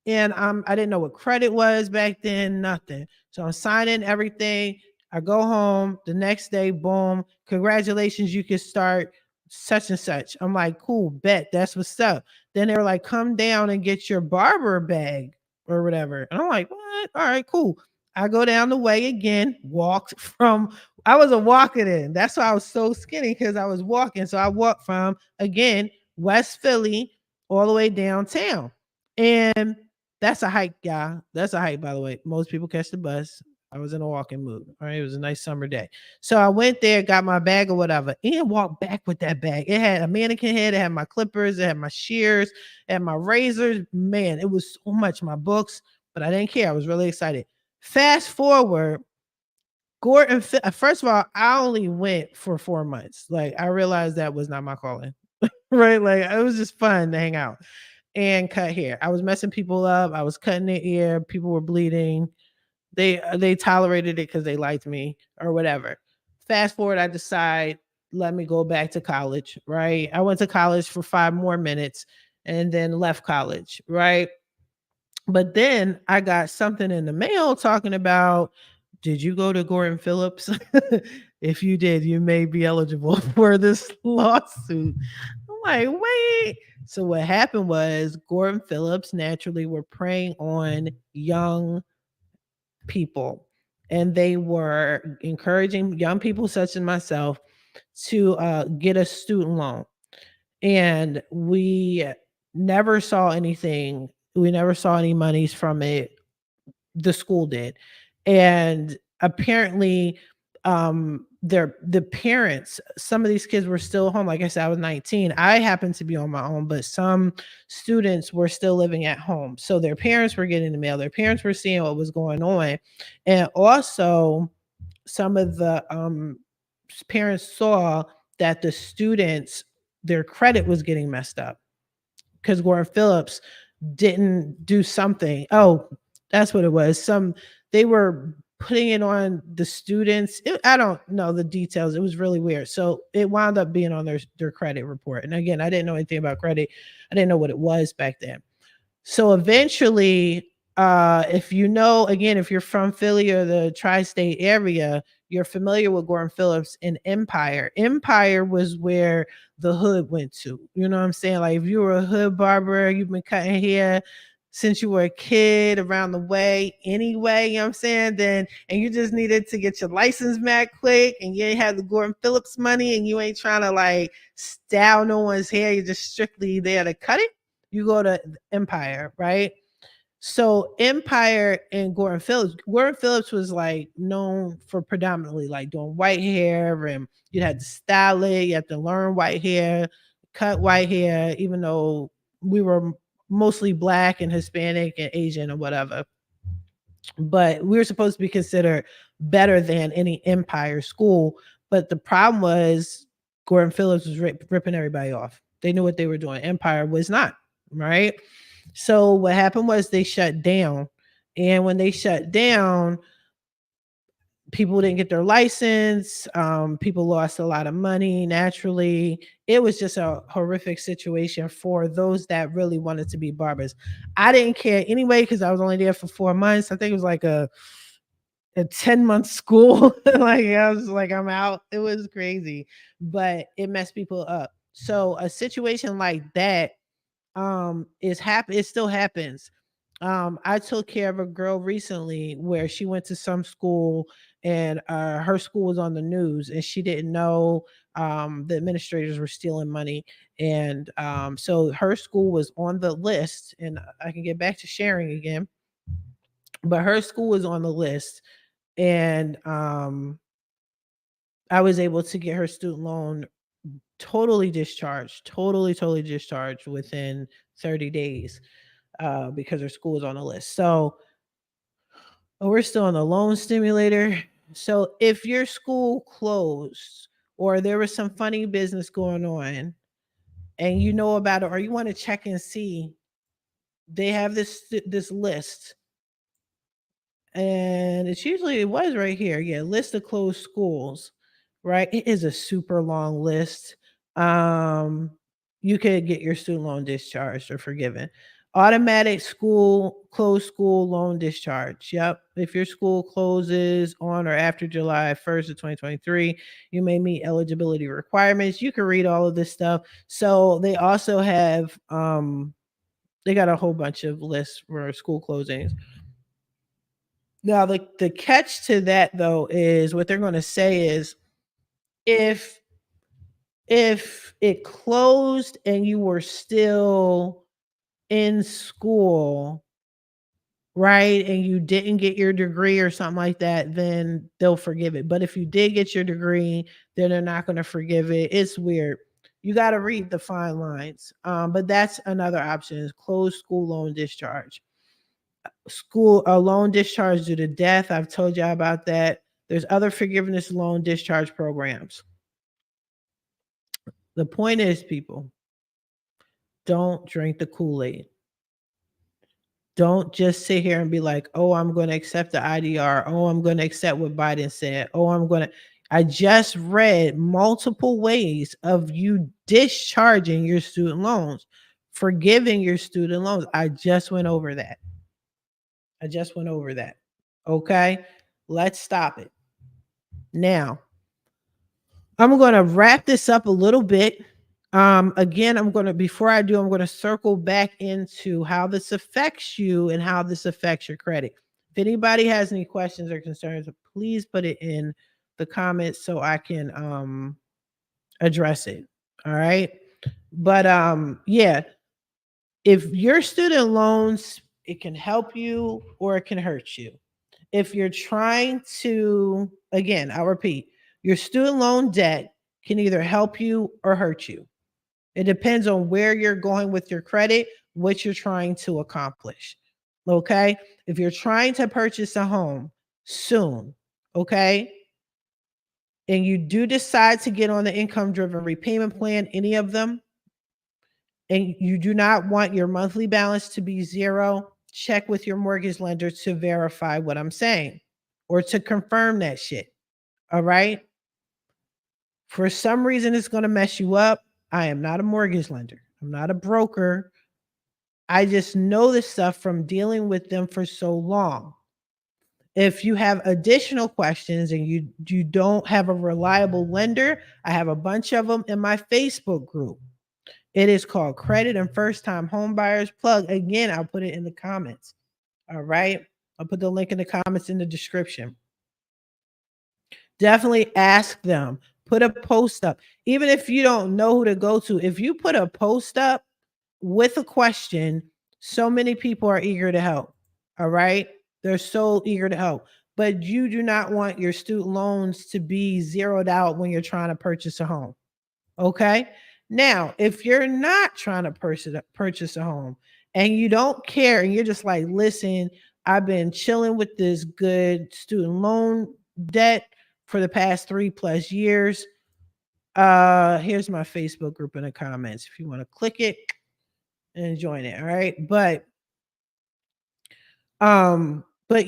And I didn't know what credit was back then, nothing. So I'm signing everything. I go home the next day, boom, congratulations, you can start such and such. I'm like, cool, bet, that's what's up. Then they were like, come down and get your barber bag or whatever. And I'm like, what? All right, cool. I go down the way again, I wasn't walking in. That's why I was so skinny, because I was walking. So I walked from, again, West Philly all the way downtown. And that's a hike, y'all. That's a hike, by the way. Most people catch the bus. I was in a walking mood. All right. It was a nice summer day. So I went there, got my bag or whatever, and walked back with that bag. It had a mannequin head, it had my clippers, it had my shears, it had my razors. Man, it was so much, my books, but I didn't care. I was really excited. Fast forward, first of all, I only went for 4 months. Like, I realized that was not my calling, right? Like, it was just fun to hang out and cut hair. I was messing people up. I was cutting their ear. People were bleeding. They tolerated it because they liked me or whatever. Fast forward, I decide, let me go back to college, right? I went to college for 5 more minutes and then left college, right? But then I got something in the mail talking about, did you go to Gordon Phillips? If you did, you may be eligible for this lawsuit. I'm like, wait. So what happened was Gordon Phillips naturally were preying on young people, and they were encouraging young people such as myself to get a student loan. And we never saw anything. We never saw any monies from it. The school did. And apparently, the parents, some of these kids were still home. Like I said, I was 19. I happened to be on my own, but some students were still living at home. So their parents were getting the mail. Their parents were seeing what was going on. And also, some of the parents saw that the students, their credit was getting messed up because Gordon Phillips didn't do something. Oh, that's what it was. They were putting it on the students. I don't know the details. It was really weird. So it wound up being on their credit report. And again, I didn't know anything about credit. I didn't know what it was back then. So eventually, if you know, again, if you're from Philly or the tri-state area, you're familiar with Gordon Phillips and Empire. Empire was where the hood went to. You know what I'm saying? Like, if you were a hood barber, you've been cutting hair since you were a kid around the way anyway, you know what I'm saying? Then, and you just needed to get your license back quick, and you ain't have the Gordon Phillips money, and you ain't trying to like style no one's hair. You're just strictly there to cut it. You go to Empire, right? So Empire and Gordon Phillips was like known for predominantly like doing white hair, and you had to style it, you had to learn white hair, cut white hair, even though we were mostly black and Hispanic and Asian or whatever. But we were supposed to be considered better than any Empire school. But the problem was Gordon Phillips was ripping everybody off. They knew what they were doing. Empire was not, right? So what happened was they shut down. And when they shut down, people didn't get their license. People lost a lot of money naturally. It was just a horrific situation for those that really wanted to be barbers. I didn't care anyway because I was only there for 4 months. I think it was like a 10-month school. Like, I was like, I'm out. It was crazy, but it messed people up. So a situation like that it still happens. I took care of a girl recently where she went to some school, and her school was on the news, and she didn't know the administrators were stealing money. And so her school was on the list, and I can get back to sharing again, but her school was on the list. And I was able to get her student loan totally discharged within 30 days, because her school is on the list. So we're still on the loan stimulator. So if your school closed or there was some funny business going on and you know about it, or you want to check and see, they have this list, and it was right here. Yeah, list of closed schools, right? It is a super long list. Um, you could get your student loan discharged or forgiven. Automatic closed school loan discharge. Yep. If your school closes on or after July 1st of 2023, you may meet eligibility requirements. You can read all of this stuff. So they also have they got a whole bunch of lists for school closings. Now, the catch to that though is what they're going to say is, if it closed and you were still in school, right? And you didn't get your degree or something like that, then they'll forgive it. But if you did get your degree, then they're not going to forgive it. It's weird. You got to read the fine lines. But that's another option is closed school loan discharge. School a loan discharge due to death. I've told you about that. There's other forgiveness loan discharge programs. The point is, people, don't drink the Kool-Aid. Don't just sit here and be like, "Oh, I'm going to accept the IDR. Oh, I'm going to accept what Biden said. Oh, I'm going to." I just read multiple ways of you discharging your student loans, forgiving your student loans. I just went over that. I just went over that. Okay? Let's stop it. Now, I'm going to wrap this up a little bit. Again, before I do, I'm going to circle back into how this affects you and how this affects your credit. If anybody has any questions or concerns, please put it in the comments so I can address it. All right. But yeah, if your student loans, it can help you or it can hurt you. If you're trying to, again, I'll repeat, your student loan debt can either help you or hurt you. It depends on where you're going with your credit, what you're trying to accomplish. Okay. If you're trying to purchase a home soon, okay, and you do decide to get on the income driven repayment plan, any of them, and you do not want your monthly balance to be zero, check with your mortgage lender to verify what I'm saying or to confirm that shit. All right. For some reason, it's going to mess you up. I am not a mortgage lender, I'm not a broker. I just know this stuff from dealing with them for so long. If you have additional questions and you don't have a reliable lender, I have a bunch of them in my Facebook group. It is called Credit and First Time Home Buyers Plug. Again, I'll put it in the comments. All right. I'll put the link in the comments in the description. Definitely ask them. Put a post up. Even if you don't know who to go to, if you put a post up with a question, so many people are eager to help. All right. They're so eager to help. But you do not want your student loans to be zeroed out when you're trying to purchase a home. Okay. Now, if you're not trying to purchase a home and you don't care and you're just like, listen, I've been chilling with this good student loan debt for the past 3+ years. Here's my Facebook group in the comments if you want to click it and join it. All right. But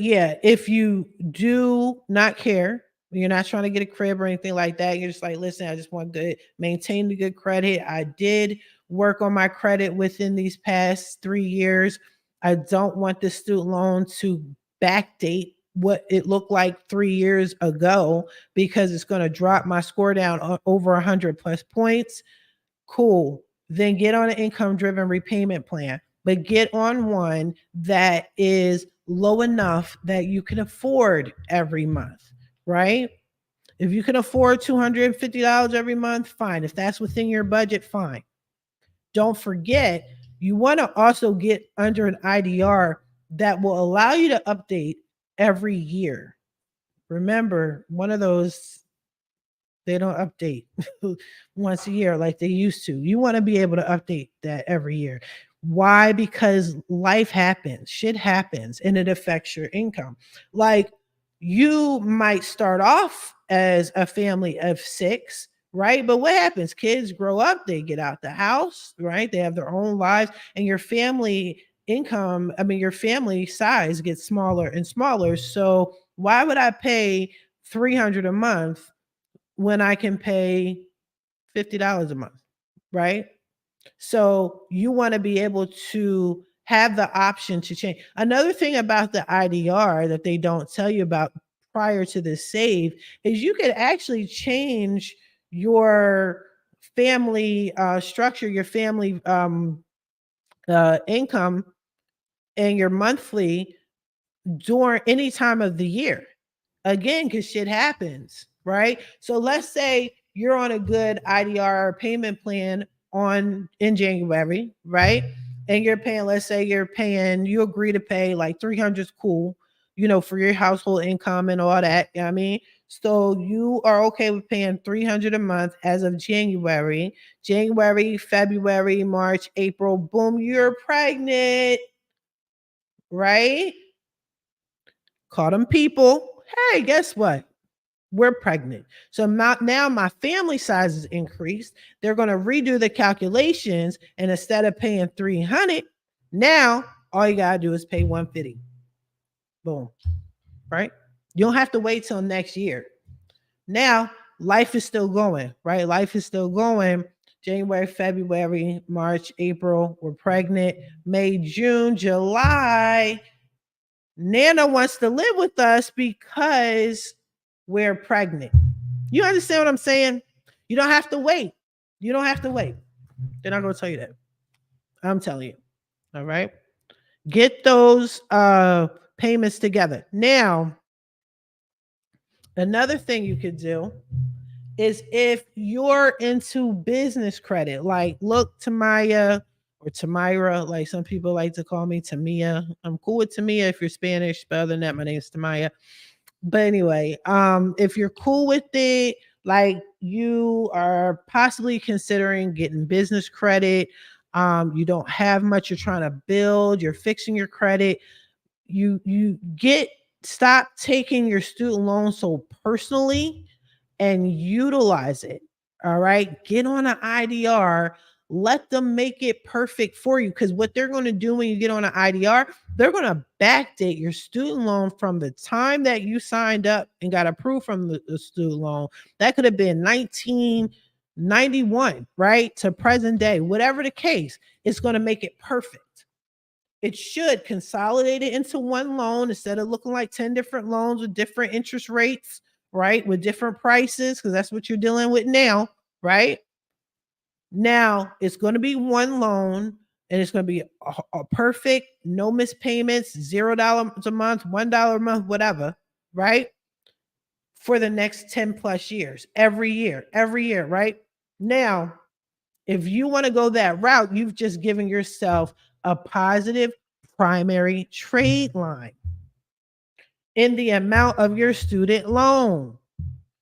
yeah, if you do not care, you're not trying to get a crib or anything like that. You're just like, listen, I just want to maintain the good credit. I did work on my credit within these past 3 years. I don't want the student loan to backdate what it looked like 3 years ago because it's going to drop my score down over 100+ points. Cool. Then get on an income driven repayment plan, but get on one that is low enough that you can afford every month, right? If you can afford $250 every month, fine. If that's within your budget, fine. Don't forget, you want to also get under an IDR that will allow you to update every year. Remember, one of those, they don't update once a year like they used to. You want to be able to update that every year. Why? Because life happens, shit happens, and it affects your income. Like you might start off as a family of 6, right? But what happens? Kids grow up, they get out the house, right? They have their own lives, and your family income, your family size gets smaller and smaller. So why would I pay $300 a month when I can pay $50 a month, right? So you want to be able to have the option to change. Another thing about the IDR that they don't tell you about prior to the save is you could actually change your family structure, your family income, and your monthly during any time of the year. Again, because shit happens, right? So let's say you're on a good IDR payment plan in January, right? and you're paying, let's say you agree to pay like 300 is cool, for your household income and all that. You know what I mean? So you are okay with paying 300 a month as of January, February, March, April, boom, you're pregnant, right? Call them people. Hey, guess what? We're pregnant. So now my family size is increased. They're going to redo the calculations. And instead of paying 300, now all you got to do is pay 150. Boom. Right? You don't have to wait till next year. Now life is still going, right? Life is still going. January, February, March, April, we're pregnant. May, June, July, Nana wants to live with us because we're pregnant. You understand what I'm saying? You don't have to wait. You don't have to wait. They're not going to tell you that. I'm telling you. All right. Get those payments together. Now, another thing you could do is if you're into business credit, like look, Tamaya or Tamira, like some people like to call me Tamia. I'm cool with Tamia if you're Spanish, but other than that, my name is Tamaya. But anyway, if you're cool with it, like you are possibly considering getting business credit, you don't have much you're trying to build, you're fixing your credit, you get stop taking your student loan so personally and utilize it. All right. Get on an IDR. Let them make it perfect for you. Because what they're going to do when you get on an IDR, they're going to backdate your student loan from the time that you signed up and got approved from the student loan. That could have been 1991, right? To present day, whatever the case, it's going to make it perfect. It should consolidate it into one loan instead of looking like 10 different loans with different interest rates, right? With different prices, because that's what you're dealing with now, right? Now it's going to be one loan and it's going to be a perfect, no missed payments, $0 a month, $1 a month, whatever, right? For the next 10 plus years, every year, right? Now, if you want to go that route, you've just given yourself a positive primary trade line in the amount of your student loan.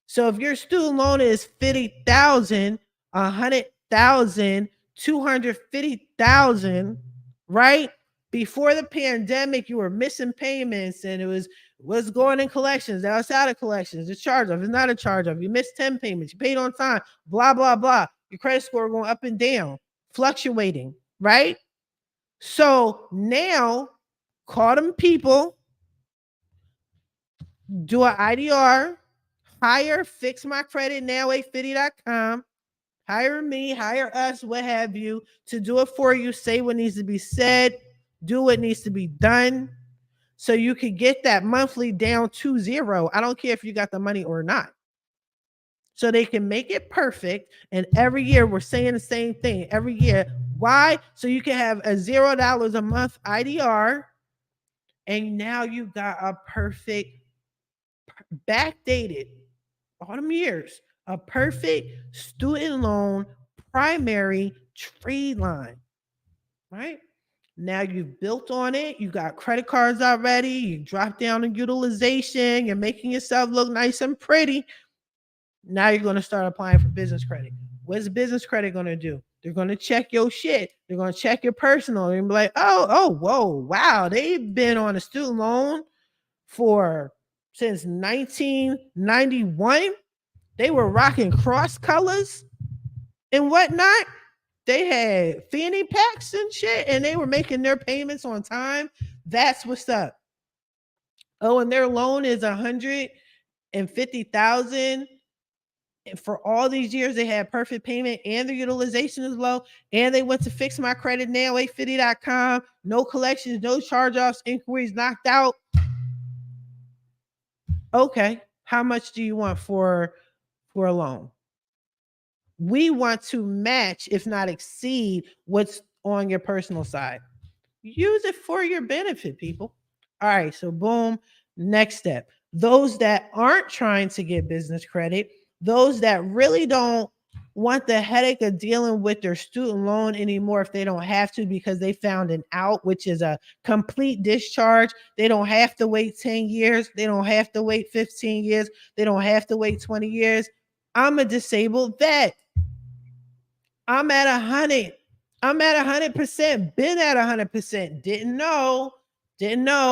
So if your student loan is 50,000, 100,000, 250,000, right? Before the pandemic, you were missing payments and it was going in collections, outside of collections, it's charge off, it's not a charge off. You missed 10 payments, you paid on time, blah, blah, blah. Your credit score going up and down, fluctuating, right? So now call them people, do an IDR, hire Fix My Credit Now 850.com, hire me, hire us, what have you, to do it for you, say what needs to be said, do what needs to be done, so you can get that monthly down to zero. I don't care if you got the money or not. So they can make it perfect. And every year we're saying the same thing. Every year. Why? So you can have a $0 a month IDR. And now you got a perfect, backdated, all them years, a perfect student loan primary trade line. Right? Now you've built on it. You got credit cards already. You drop down the utilization. You're making yourself look nice and pretty. Now you're going to start applying for business credit. What's business credit going to do? They're going to check your shit. They're going to check your personal. They're going to be like, whoa, wow. They've been on a student loan since 1991. They were rocking cross colors and whatnot. They had fanny packs and shit, and they were making their payments on time. That's what's up. Oh, and their loan is 150,000. And for all these years, they had perfect payment and the utilization is low. And they went to Fix My Credit Now 850.com. No collections, no charge-offs, inquiries knocked out. Okay, how much do you want for a loan? We want to match, if not exceed, what's on your personal side. Use it for your benefit, people. All right, so boom. Next step. Those that aren't trying to get business credit, those that really don't want the headache of dealing with their student loan anymore if they don't have to because they found an out, which is a complete discharge. They don't have to wait 10 years. They don't have to wait 15 years. They don't have to wait 20 years. I'm a disabled vet. I'm at 100. I'm at 100%. Been at 100%. Didn't know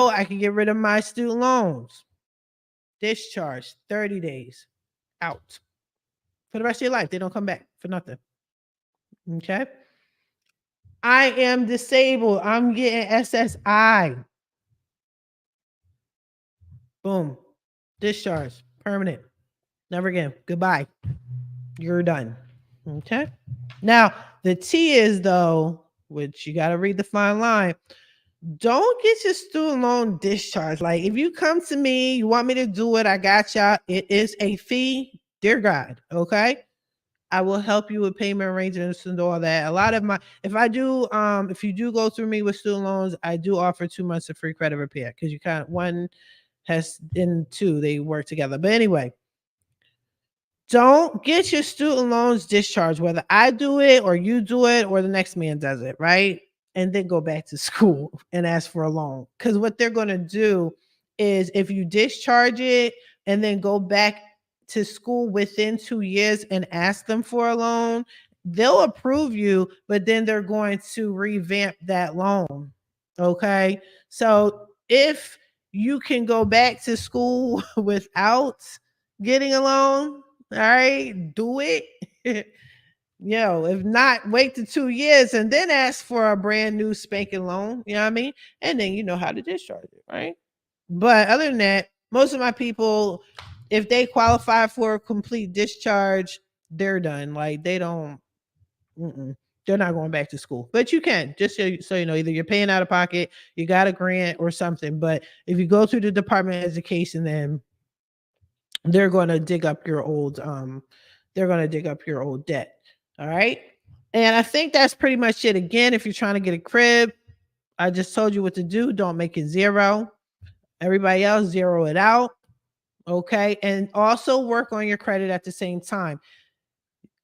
I could get rid of my student loans. Discharge 30 days out for the rest of your life. They don't come back for nothing. Okay. I am disabled. I'm getting SSI. Boom. Discharge. Permanent. Never again. Goodbye. You're done. Okay. Now, the T is, though, which you got to read the fine line. Don't get your student loan discharged. Like, if you come to me, you want me to do it, I got y'all. It is a fee. Dear God. Okay. I will help you with payment arrangements and all that. A lot of my, if you do go through me with student loans, I do offer 2 months of free credit repair because you can't, one has, in two, they work together. But anyway, don't get your student loans discharged, whether I do it or you do it or the next man does it, right? And then go back to school and ask for a loan. Because what they're going to do is if you discharge it and then go back to school within 2 years and ask them for a loan, they'll approve you, but then they're going to revamp that loan. Okay. So if you can go back to school without getting a loan, all right, do it. If not, wait to 2 years and then ask for a brand new spanking loan. You know what I mean? And then you know how to discharge it, right? But other than that, most of my people, if they qualify for a complete discharge, they're done. Like they don't, they're not going back to school. But you can, just so you know, either you're paying out of pocket, you got a grant or something. But if you go through the Department of Education, then they're going to dig up your old debt. All right. And I think that's pretty much it. Again, if you're trying to get a crib, I just told you what to do. Don't make it zero. Everybody else, zero it out. Okay. And also work on your credit at the same time.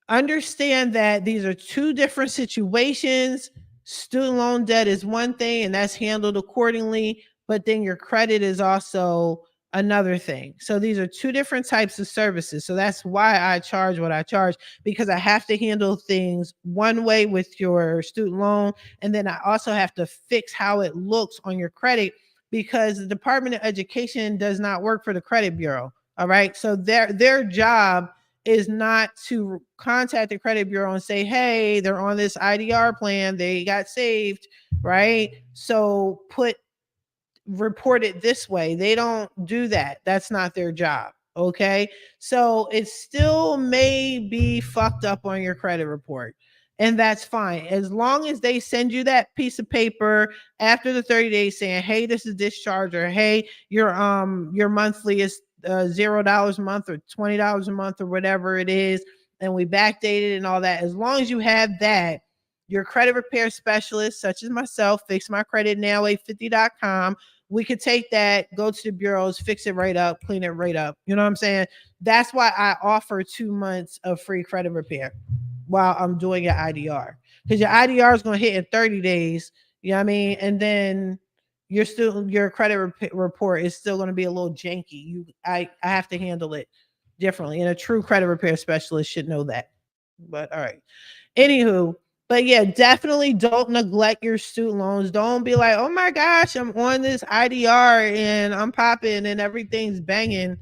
Understand that these are two different situations. Student loan debt is one thing, and that's handled accordingly. But then your credit is also another thing. So these are two different types of services. So that's why I charge what I charge, because I have to handle things one way with your student loan. And then I also have to fix how it looks on your credit, because the Department of Education does not work for the credit bureau. All right. So their job is not to contact the credit bureau and say, hey, they're on this IDR plan, they got saved, right? So report it this way. They don't do that. That's not their job. Okay. So it still may be fucked up on your credit report. And that's fine. As long as they send you that piece of paper after the 30 days saying, hey, this is discharge, or hey, your monthly is $0 a month or $20 a month or whatever it is, and we backdated and all that. As long as you have that, your credit repair specialist, such as myself, fixmycreditnow850.com, we could take that, go to the bureaus, fix it right up, clean it right up. You know what I'm saying? That's why I offer 2 months of free credit repair while I'm doing your IDR, because your IDR is going to hit in 30 days. You know what I mean? And then your credit report is still going to be a little janky. I have to handle it differently, and a true credit repair specialist should know that. But all right. Anywho, but yeah, definitely don't neglect your student loans. Don't be like, oh my gosh, I'm on this IDR and I'm popping and everything's banging,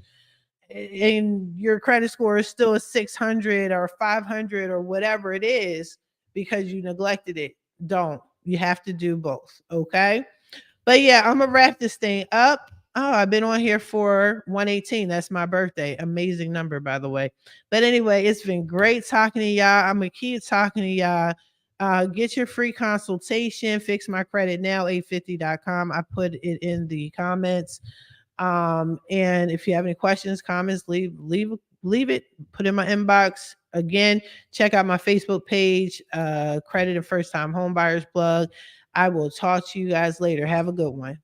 and your credit score is still a 600 or 500 or whatever it is because you neglected it. Don't. You have to do both. Okay. But yeah, I'm gonna wrap this thing up. Oh, I've been on here for 118. That's my birthday. Amazing number, by the way. But anyway, it's been great talking to y'all. I'm gonna keep talking to y'all. Get your free consultation. Fix my credit now, 850.com. I put it in the comments. And if you have any questions, comments, leave it, put in my inbox. Again, check out my Facebook page, Credit and First Time Home Buyers Plug. I will talk to you guys later. Have a good one.